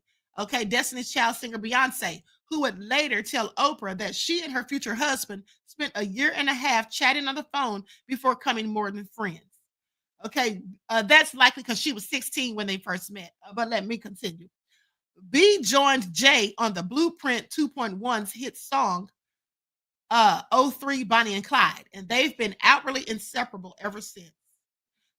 Destiny's Child singer Beyonce, who would later tell Oprah that she and her future husband spent a year and a half chatting on the phone before coming more than friends. That's likely because she was 16 when they first met, but let me continue. B joined Jay on the Blueprint 2.1's hit song, 03 Bonnie and Clyde, and they've been outwardly inseparable ever since.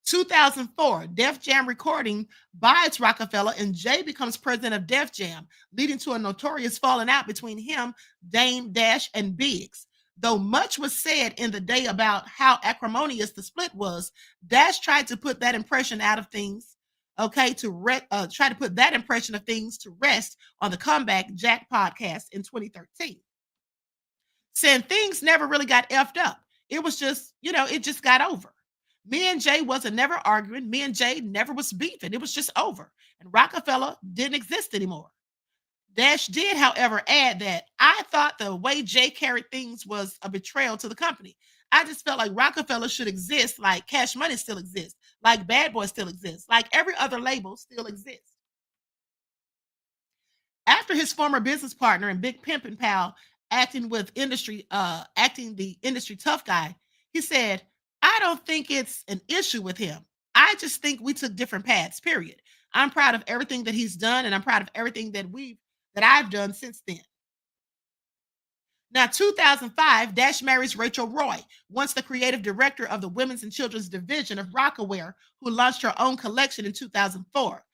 2004, Def Jam recording buys Rockefeller, and Jay becomes president of Def Jam, leading to a notorious falling out between him, Dame Dash, and Biggs. Though much was said in the day about how acrimonious the split was, Dash tried to put that impression out of things, try to put that impression of things to rest on the Comeback Jack podcast in 2013, saying things never really got effed up. It was just, it just got over. Me and Jay wasn't never arguing. Me and Jay never was beefing. It was just over. And Rockefeller didn't exist anymore. Dash did, however, add that I thought the way Jay carried things was a betrayal to the company. I just felt like Rockefeller should exist like Cash Money still exists, like Bad Boy still exists, like every other label still exists. After his former business partner and big pimpin' pal acting the industry tough guy, he said, I don't think it's an issue with him. I just think we took different paths, period. I'm proud of everything that he's done, and I'm proud of everything that I've done since then. Now, 2005, Dash marries Rachel Roy, once the creative director of the Women's and Children's Division of Rockaware, who launched her own collection in 2004.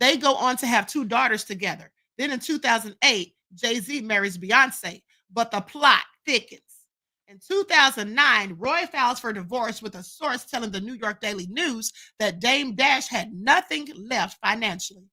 They go on to have 2 daughters together. Then in 2008, Jay-Z marries Beyonce, but the plot thickens. In 2009, Roy files for divorce with a source telling the New York Daily News that Dame Dash had nothing left financially.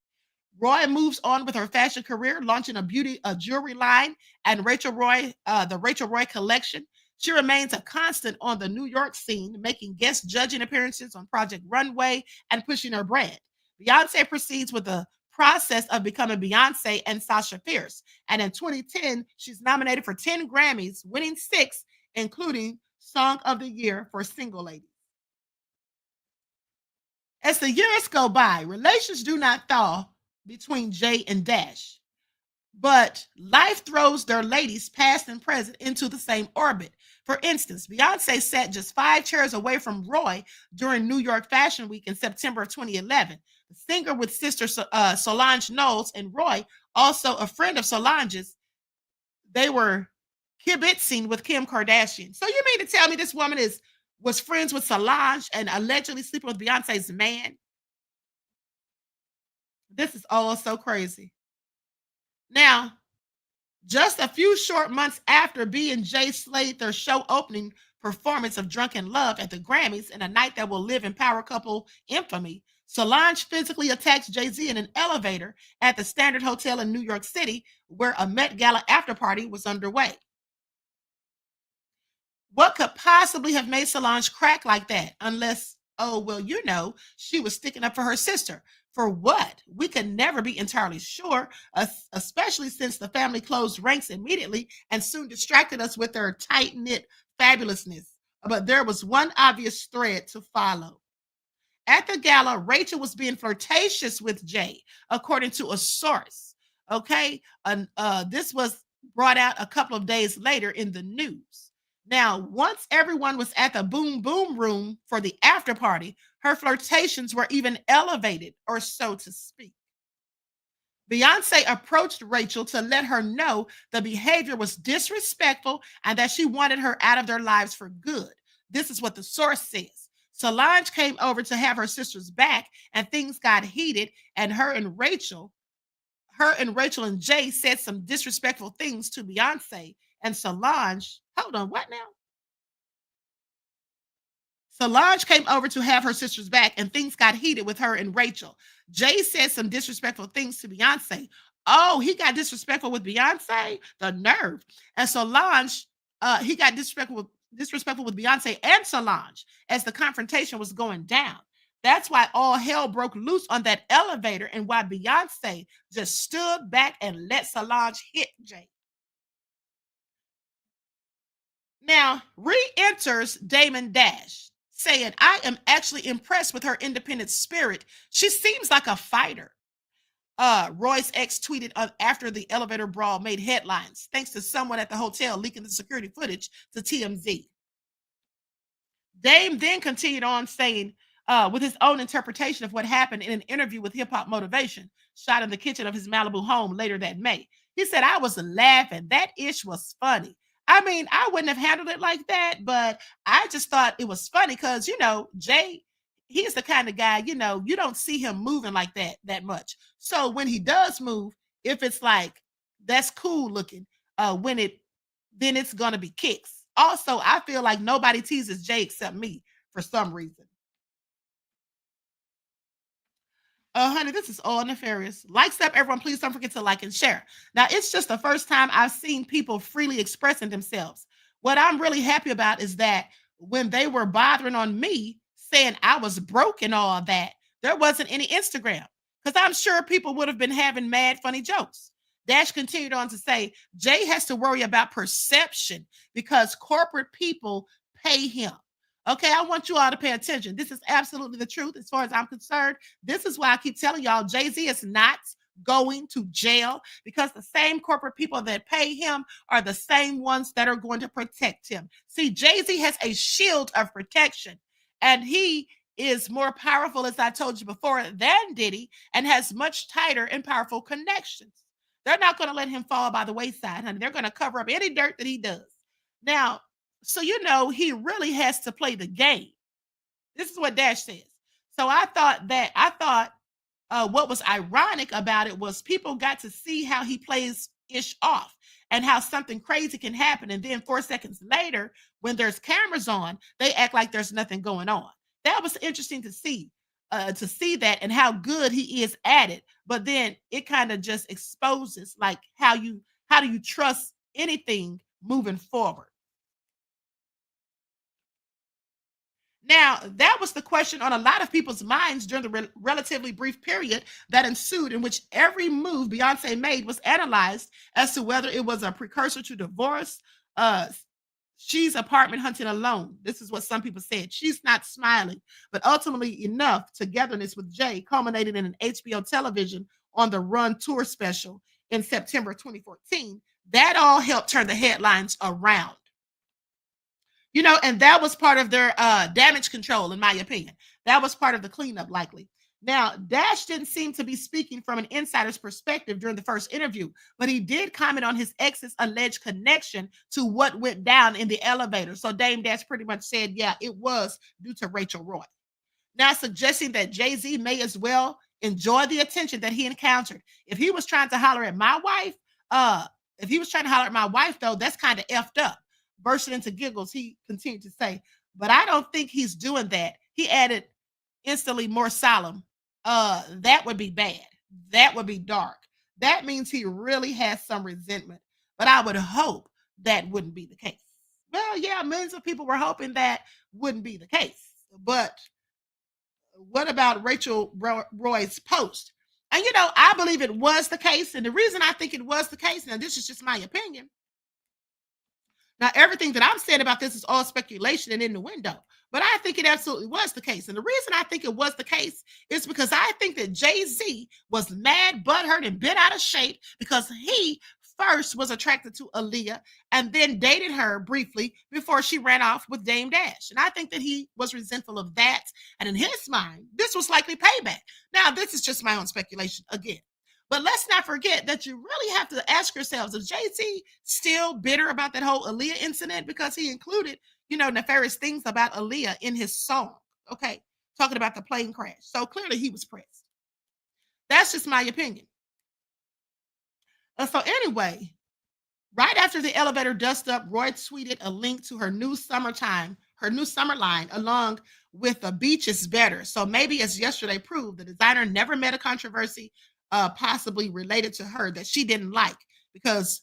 Roy moves on with her fashion career, launching a jewelry line and the Rachel Roy collection. She remains a constant on the New York scene, making guest judging appearances on Project Runway and pushing her brand. Beyonce proceeds with the process of becoming Beyonce and Sasha Fierce. And in 2010, she's nominated for 10 Grammys, winning 6, including Song of the Year for Single Ladies. As the years go by, relations do not thaw between Jay and Dash, but life throws their ladies, past and present, into the same orbit. For instance, Beyonce sat just 5 chairs away from Roy during New York Fashion Week in September of 2011. The singer with sister Solange Knowles and Roy, also a friend of Solange's, they were kibitzing with Kim Kardashian. So you mean to tell me this woman was friends with Solange and allegedly sleeping with Beyonce's man? This is all so crazy. Now, just a few short months after B and J slayed their show opening performance of Drunken Love at the Grammys in a night that will live in power couple infamy, Solange physically attacks Jay-Z in an elevator at the Standard Hotel in New York City, where a Met Gala after party was underway. What could possibly have made Solange crack like that? Unless, she was sticking up for her sister. For what? We could never be entirely sure, especially since the family closed ranks immediately and soon distracted us with their tight-knit fabulousness, but there was one obvious thread to follow. At the gala, Rachel was being flirtatious with Jay, according to a source. Okay, this was brought out a couple of days later in the news. Now, once everyone was at the boom boom room for the after party, her flirtations were even elevated, or so to speak. Beyonce approached Rachel to let her know the behavior was disrespectful and that she wanted her out of their lives for good. This is what the source says. Solange came over to have her sister's back, and things got heated, and her and Rachel and Jay said some disrespectful things to Beyonce, and Solange, hold on, what now? Solange came over to have her sister's back, and things got heated with her and Rachel. Jay said some disrespectful things to Beyonce. Oh, he got disrespectful with Beyonce? The nerve. And Solange, he got disrespectful with Beyonce and Solange as the confrontation was going down. That's why all hell broke loose on that elevator, and why Beyonce just stood back and let Solange hit Jay. Now, re-enters Damon Dash, saying, I am actually impressed with her independent spirit. She seems like a fighter. Roy's ex tweeted after the elevator brawl made headlines, thanks to someone at the hotel leaking the security footage to TMZ. Dame then continued on saying, with his own interpretation of what happened in an interview with Hip Hop Motivation, shot in the kitchen of his Malibu home later that May. He said, I was laughing. That ish was funny. I mean, I wouldn't have handled it like that, but I just thought it was funny because, Jay, he's the kind of guy, you don't see him moving like that much. So when he does move, if it's like, that's cool looking, then it's going to be kicks. Also, I feel like nobody teases Jay except me for some reason. Honey, this is all nefarious. Likes up, everyone. Please don't forget to like and share. Now, it's just the first time I've seen people freely expressing themselves. What I'm really happy about is that when they were bothering on me, saying I was broke and all that, there wasn't any Instagram, because I'm sure people would have been having mad funny jokes. Dash continued on to say, Jay has to worry about perception because corporate people pay him. Okay, I want you all to pay attention. This is absolutely the truth as far as I'm concerned. This is why I keep telling y'all Jay-Z is not going to jail, because the same corporate people that pay him are the same ones that are going to protect him. See, Jay-Z has a shield of protection, and he is more powerful, as I told you before, than Diddy, and has much tighter and powerful connections. They're not going to let him fall by the wayside, honey. They're going to cover up any dirt that he does. Now, so he really has to play the game. This is what Dash says. So I thought what was ironic about it was people got to see how he plays ish off and how something crazy can happen. And then 4 seconds later, when there's cameras on, they act like there's nothing going on. That was interesting to see that and how good he is at it. But then it kind of just exposes like how do you trust anything moving forward? Now, that was the question on a lot of people's minds during the relatively brief period that ensued, in which every move Beyonce made was analyzed as to whether it was a precursor to divorce. She's apartment hunting alone. This is what some people said. She's not smiling, but ultimately enough togetherness with Jay culminated in an HBO television on the Run tour special in September 2014. That all helped turn the headlines around. And that was part of their damage control, in my opinion. That was part of the cleanup, likely. Now, Dash didn't seem to be speaking from an insider's perspective during the first interview, but he did comment on his ex's alleged connection to what went down in the elevator. So Dame Dash pretty much said, yeah, it was due to Rachel Roy. Now, suggesting that Jay-Z may as well enjoy the attention that he encountered. If he was trying to holler at my wife, though, that's kind of effed up. Bursting into giggles, he continued to say, but I don't think he's doing that. He added, instantly more solemn, that would be bad. That would be dark. That means he really has some resentment. But I would hope that wouldn't be the case. Well, yeah, millions of people were hoping that wouldn't be the case. But what about Rachel Roy's post? And, I believe it was the case. And the reason I think it was the case, now this is just my opinion. Now, everything that I'm saying about this is all speculation and innuendo, but I think it absolutely was the case. And the reason I think it was the case is because I think that Jay-Z was mad, butthurt, and bent out of shape because he first was attracted to Aaliyah and then dated her briefly before she ran off with Dame Dash. And I think that he was resentful of that. And in his mind, this was likely payback. Now, this is just my own speculation again. But let's not forget that you really have to ask yourselves, is Jay-Z still bitter about that whole Aaliyah incident? Because he included, nefarious things about Aaliyah in his song, okay? Talking about the plane crash. So clearly he was pressed. That's just my opinion. So anyway, right after the elevator dust up, Roy tweeted a link to her new summer line, along with "The Beach is Better." So maybe, as yesterday proved, the designer never met a controversy possibly related to her that she didn't like, because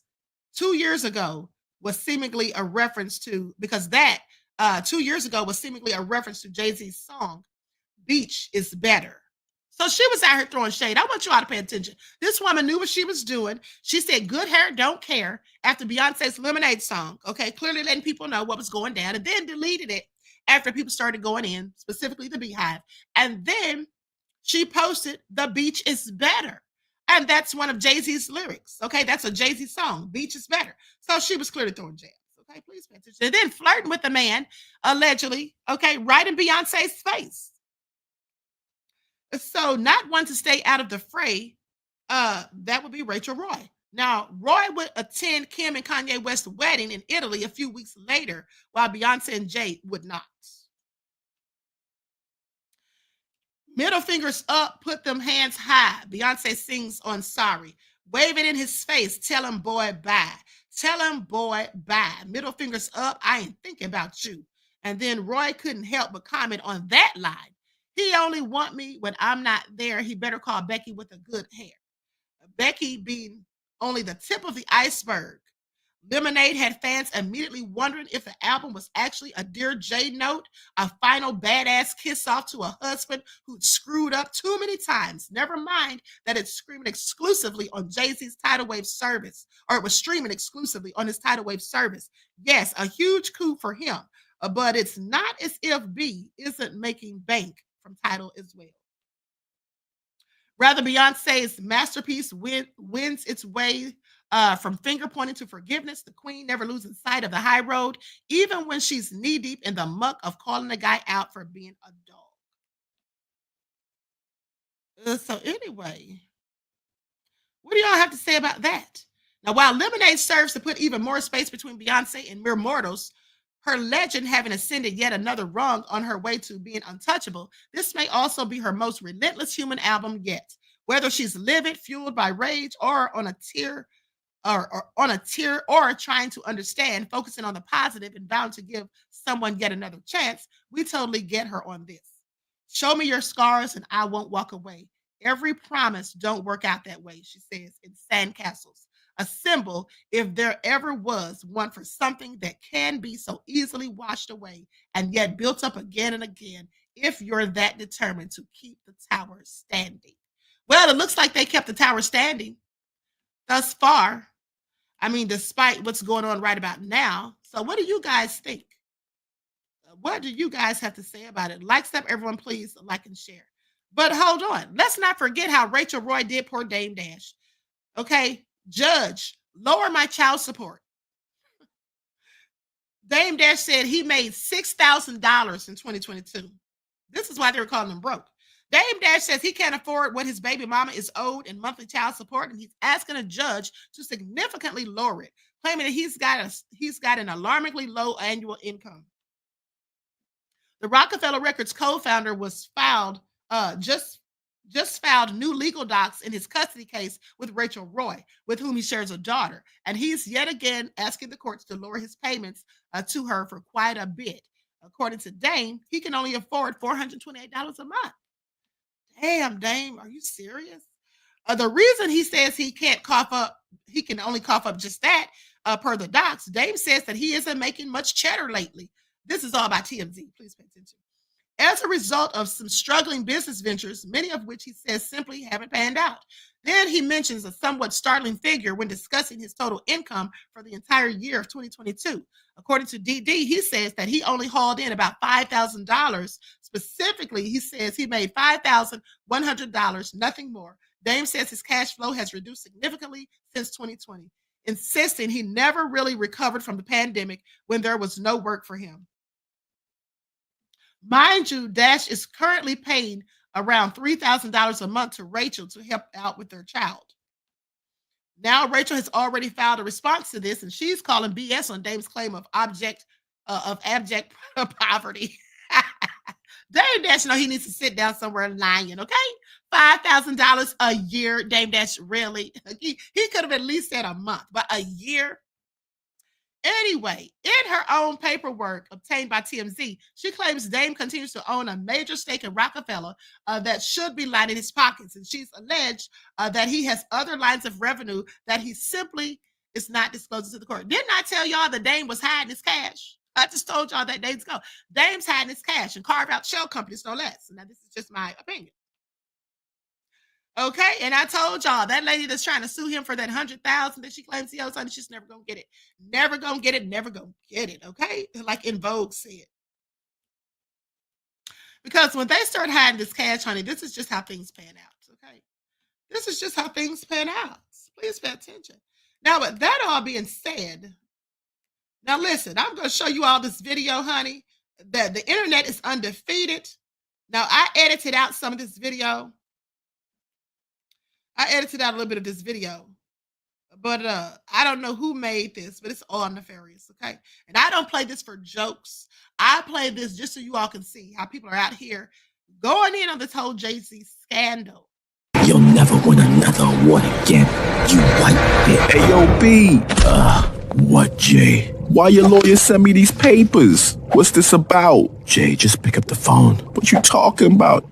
2 years ago was seemingly a reference to, Jay-Z's song, "Beach is Better." So she was out here throwing shade. I want you all to pay attention. This woman knew what she was doing. She said, "Good hair, don't care," after Beyonce's Lemonade song, okay? Clearly letting people know what was going down, and then deleted it after people started going in, specifically the Beehive. And then she posted "The Beach is Better." And that's one of Jay-Z's lyrics. Okay, that's a Jay-Z song, "Beach is Better." So she was clearly throwing jabs. Okay, please pay attention. And then flirting with the man, allegedly, okay, right in Beyonce's face. So not one to stay out of the fray, that would be Rachel Roy. Now, Roy would attend Kim and Kanye West's wedding in Italy a few weeks later, while Beyonce and Jay would not. Middle fingers up, put them hands high. Beyonce sings on "Sorry." Wave it in his face. Tell him, boy, bye. Tell him, boy, bye. Middle fingers up. I ain't thinking about you. And then Roy couldn't help but comment on that line. He only want me when I'm not there. He better call Becky with a good hair. Becky being only the tip of the iceberg. Lemonade had fans immediately wondering if the album was actually a Dear Jay note, a final badass kiss off to a husband who'd screwed up too many times. Never mind that it's screaming exclusively on Jay-Z's tidal wave service, or it was streaming exclusively on his tidal wave service. Yes, a huge coup for him, but it's not as if B isn't making bank from Tidal as well. Rather, Beyonce's masterpiece wins its way from finger pointing to forgiveness. The queen never losing sight of the high road, even when she's knee deep in the muck of calling a guy out for being a dog. So anyway, what do y'all have to say about that? Now, while Lemonade serves to put even more space between Beyonce and mere mortals, her legend having ascended yet another rung on her way to being untouchable, this may also be her most relentless human album yet. Whether she's livid, fueled by rage, or on a tear, or trying to understand, focusing on the positive and bound to give someone yet another chance, we totally get her on this. Show me your scars and I won't walk away. Every promise don't work out that way, she says in Sandcastles. A symbol, if there ever was one, for something that can be so easily washed away and yet built up again and again if you're that determined to keep the tower standing. Well, it looks like they kept the tower standing thus far. I mean, despite what's going on right about now. So what do you guys think? What do you guys have to say about it? Like stuff, everyone, please like and share. But hold on. Let's not forget how Rachel Roy did poor Dame Dash. Okay, judge, lower my child support. Dame Dash said he made $6,000 in 2022. This is why they were calling him broke. Dame Dash says he can't afford what his baby mama is owed in monthly child support, and he's asking a judge to significantly lower it, claiming that he's got an alarmingly low annual income. The Rockefeller Records co-founder just filed new legal docs in his custody case with Rachel Roy, with whom he shares a daughter, and he's yet again asking the courts to lower his payments to her for quite a bit. According to Dame, he can only afford $428 a month. Damn, Dame, are you serious? The reason he says he can only cough up just that, per the docs, Dame says that he isn't making much cheddar lately. This is all by TMZ. Please pay attention. as a result of some struggling business ventures, many of which he says simply haven't panned out. Then he mentions a somewhat startling figure when discussing his total income for the entire year of 2022. According to DD, he says that he only hauled in about $5,000. Specifically, he says he made $5,100, nothing more. Dame says his cash flow has reduced significantly since 2020, insisting he never really recovered from the pandemic when there was no work for him. Mind you, Dash is currently paying around $3,000 a month to Rachel to help out with their child. Now, Rachel has already filed a response to this, and she's calling BS on Dame's claim of abject poverty. Dame Dash, he needs to sit down somewhere lying, okay? $5,000 a year, Dame Dash, really? He could have at least said a month, but a year? Anyway, in her own paperwork obtained by TMZ, she claims Dame continues to own a major stake in Rockefeller that should be lining his pockets. And she's alleged that he has other lines of revenue that he simply is not disclosing to the court. Didn't I tell y'all that Dame was hiding his cash? I just told y'all that days ago. Dame's hiding his cash and carve out shell companies, no less. Now, this is just my opinion. Okay, and I told y'all that lady that's trying to sue him for that $100,000 that she claims he owes, honey, she's never gonna get it. Never gonna get it. Never gonna get it. Okay, like In Vogue said. Because when they start hiding this cash, honey, this is just how things pan out. Okay, this is just how things pan out. Please pay attention. Now, with that all being said, now listen, I'm gonna show you all this video, honey. That the internet is undefeated. Now I edited out some of this video. I edited out a little bit of this video, but I don't know who made this, but it's all nefarious, okay? And I don't play this for jokes. I play this just so you all can see how people are out here going in on this whole Jay-Z scandal. You'll never win another award again, you white bitch. Hey, yo, B. What, Jay? Why your lawyer sent me these papers? What's this about? Jay, just pick up the phone. What you talking about?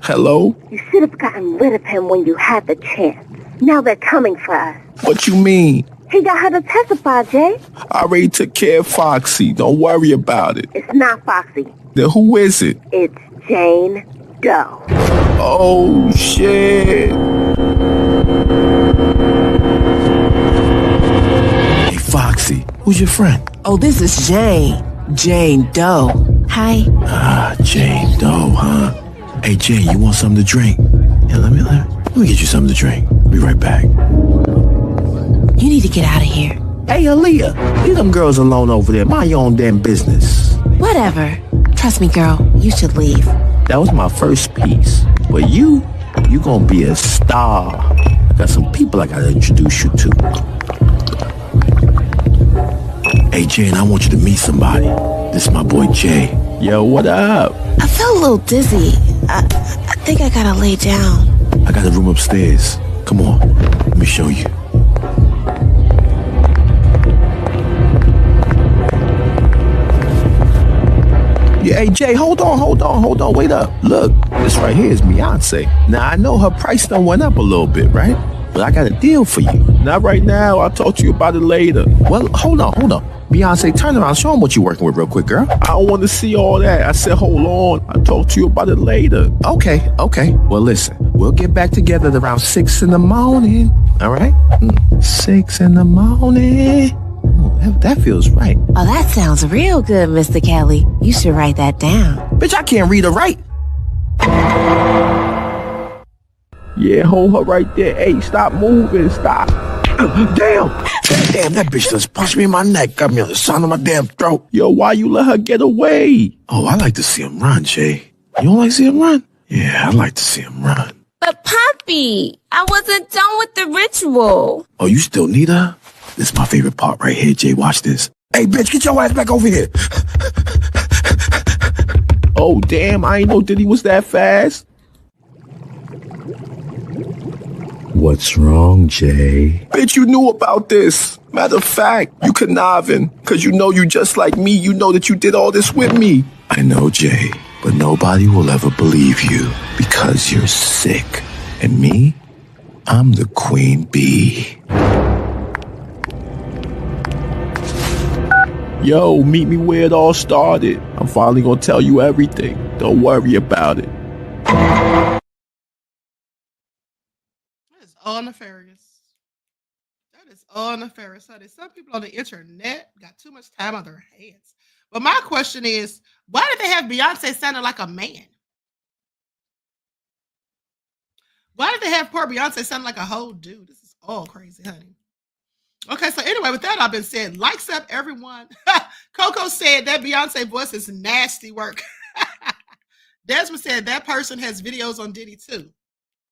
Hello? You should have gotten rid of him when you had the chance. Now they're coming for us. What you mean? He got her to testify, Jay. I already took care of Foxy. Don't worry about it. It's not Foxy. Then who is it? It's Jane Doe. Oh, shit. Hey, Foxy, who's your friend? Oh, this is Jane. Jane Doe. Hi. Jane Doe, huh? Hey, Jane, you want something to drink? Yeah, let me get you something to drink. I'll be right back. You need to get out of here. Hey, Aaliyah, leave them girls alone over there. Mind your own damn business. Whatever. Trust me, girl, you should leave. That was my first piece. But you gonna be a star. I got some people I gotta introduce you to. Hey, Jane, I want you to meet somebody. This is my boy, Jay. Yo, what up? I feel a little dizzy. I think I gotta lay down. I got a room upstairs. Come on, let me show you. Yeah, hey, Jay, hold on, wait up. Look, this right here is Beyonce. Now, I know her price done went up a little bit, right? But I got a deal for you. Not right now, I'll talk to you about it later. Well, hold on. Beyonce, turn around, show them what you're working with real quick, girl. I don't want to see all that. I said, hold on, I'll talk to you about it later. Okay. Well, listen, we'll get back together at around 6 in the morning, all right? 6 in the morning. That feels right. Oh, that sounds real good, Mr. Kelly. You should write that down. Bitch, I can't read or write. Yeah, hold her right there. Hey, stop moving, stop. Damn, that bitch just punched me in my neck, got me on the side of my damn throat. Yo, why you let her get away? Oh, I like to see him run, Jay. You don't like to see him run? Yeah, I like to see him run. But Poppy, I wasn't done with the ritual. Oh, you still need her? This is my favorite part right here, Jay. Watch this. Hey, bitch, get your ass back over here. Oh, damn, I ain't know Diddy was that fast. What's wrong, Jay? Bitch, you knew about this. Matter of fact, you conniving. Cause you know you just like me. You know that you did all this with me. I know, Jay, but nobody will ever believe you because you're sick. And me, I'm the queen bee. Yo, meet me where it all started. I'm finally gonna tell you everything. Don't worry about it. That is all nefarious. That is all nefarious, honey. Some people on the internet got too much time on their hands. But my question is, why did they have Beyonce sounding like a man? Why did they have poor Beyonce sounding like a whole dude? This is all crazy, honey. Okay, so anyway, with that all been said, likes up, everyone. Coco said that Beyonce voice is nasty work. Desmond said that person has videos on Diddy too.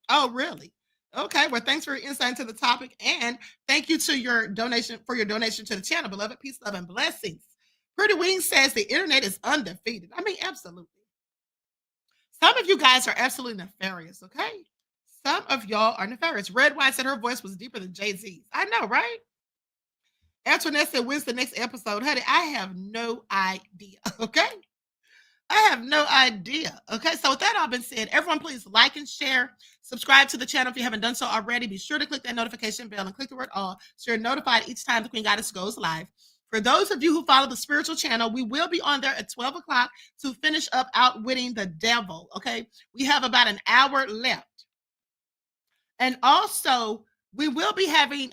Oh, really? Okay, well, thanks for your insight into the topic, and thank you to your donation to the channel, beloved. Peace, love, and blessings. Pretty Wings says the internet is undefeated. I mean, absolutely. Some of you guys are absolutely nefarious, okay? Some of y'all are nefarious. Red Wine said her voice was deeper than Jay-Z's. I know, right? Antoinette said, when's the next episode? Honey, I have no idea, okay? I have no idea. Okay, so with that all been said, everyone please like and share. Subscribe to the channel if you haven't done so already. Be sure to click that notification bell and click the word all so you're notified each time the Queen Goddess goes live. For those of you who follow the spiritual channel, we will be on there at 12 o'clock to finish up Outwitting the Devil, okay? We have about an hour left. And also, we will be having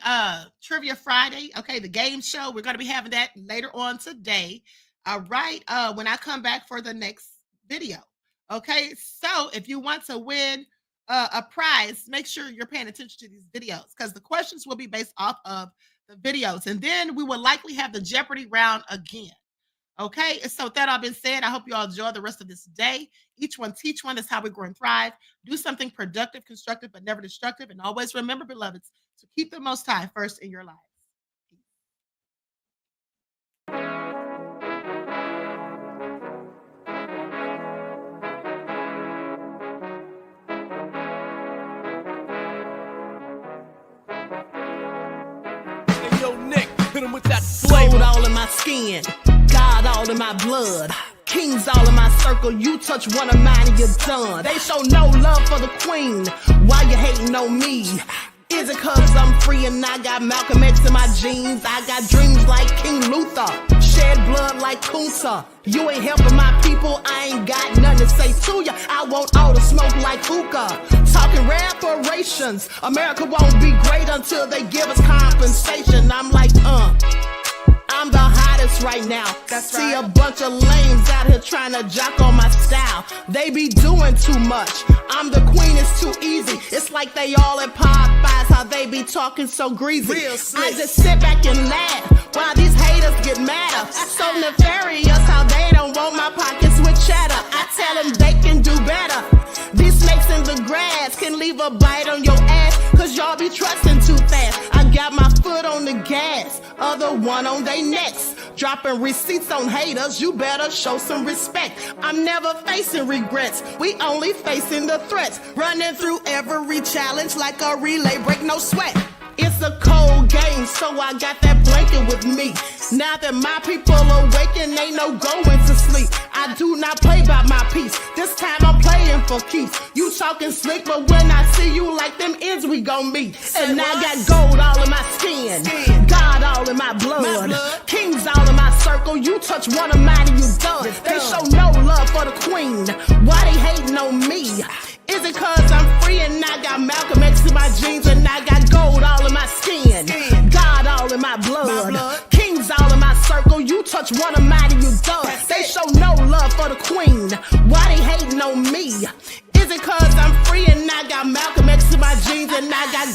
Trivia Friday, okay, the game show. We're going to be having that later on today. All right, when I come back for the next video. Okay, so if you want to win a prize, make sure you're paying attention to these videos because the questions will be based off of the videos. And then we will likely have the Jeopardy round again. Okay, so with that all been said, I hope you all enjoy the rest of this day. Each one teach one. That's how we grow and thrive. Do something productive, constructive, but never destructive. And always remember, beloveds, to keep the Most High first in your lives. Gold all in my skin, God all in my blood, kings all in my circle. You touch one of mine and you're done. They show no love for the queen. Why you hating on me? Is it cause I'm free and I got Malcolm X in my jeans? I got dreams like King Luther, shed blood like Kunsa. You ain't helping my people, I ain't got nothing to say to ya. I want all the smoke like hookah. Talking reparations, America won't be great until they give us compensation. I'm like, I'm the hottest right now. That's See right. A bunch of lames out here trying to jock on my style. They be doing too much. I'm the queen, it's too easy. It's like they all at Popeyes, how they be talking so greasy. I just sit back and laugh while these haters get madder. So nefarious how they don't want my pockets with cheddar. I tell them they can do better. These snakes in the grass can leave a bite on your ass, cause y'all be trusting too fast. I got my foot on the gas, other one on they necks. Dropping receipts on haters, you better show some respect. I'm never facing regrets, we only facing the threats. Running through every challenge like a relay, break no sweat. It's a cold game, so I got that blanket with me. Now that my people awaken, ain't no going to sleep. I do not play by my piece, this time I'm playing for keeps. You talking slick, but when I see you like them ends, we gon' meet. And I got gold all in my skin, God all in my blood, kings all in my circle. You touch one of mine and you done. They show no love for the queen. Why they hating on me? Is it cause I'm free and I got Malcolm X in my jeans and I got gold all in my skin, God all in my blood, kings all in my circle. You touch one of mine and you done. They show no love for the queen. Why they hating on me? Is it cause I'm free and I got Malcolm X in my jeans and I got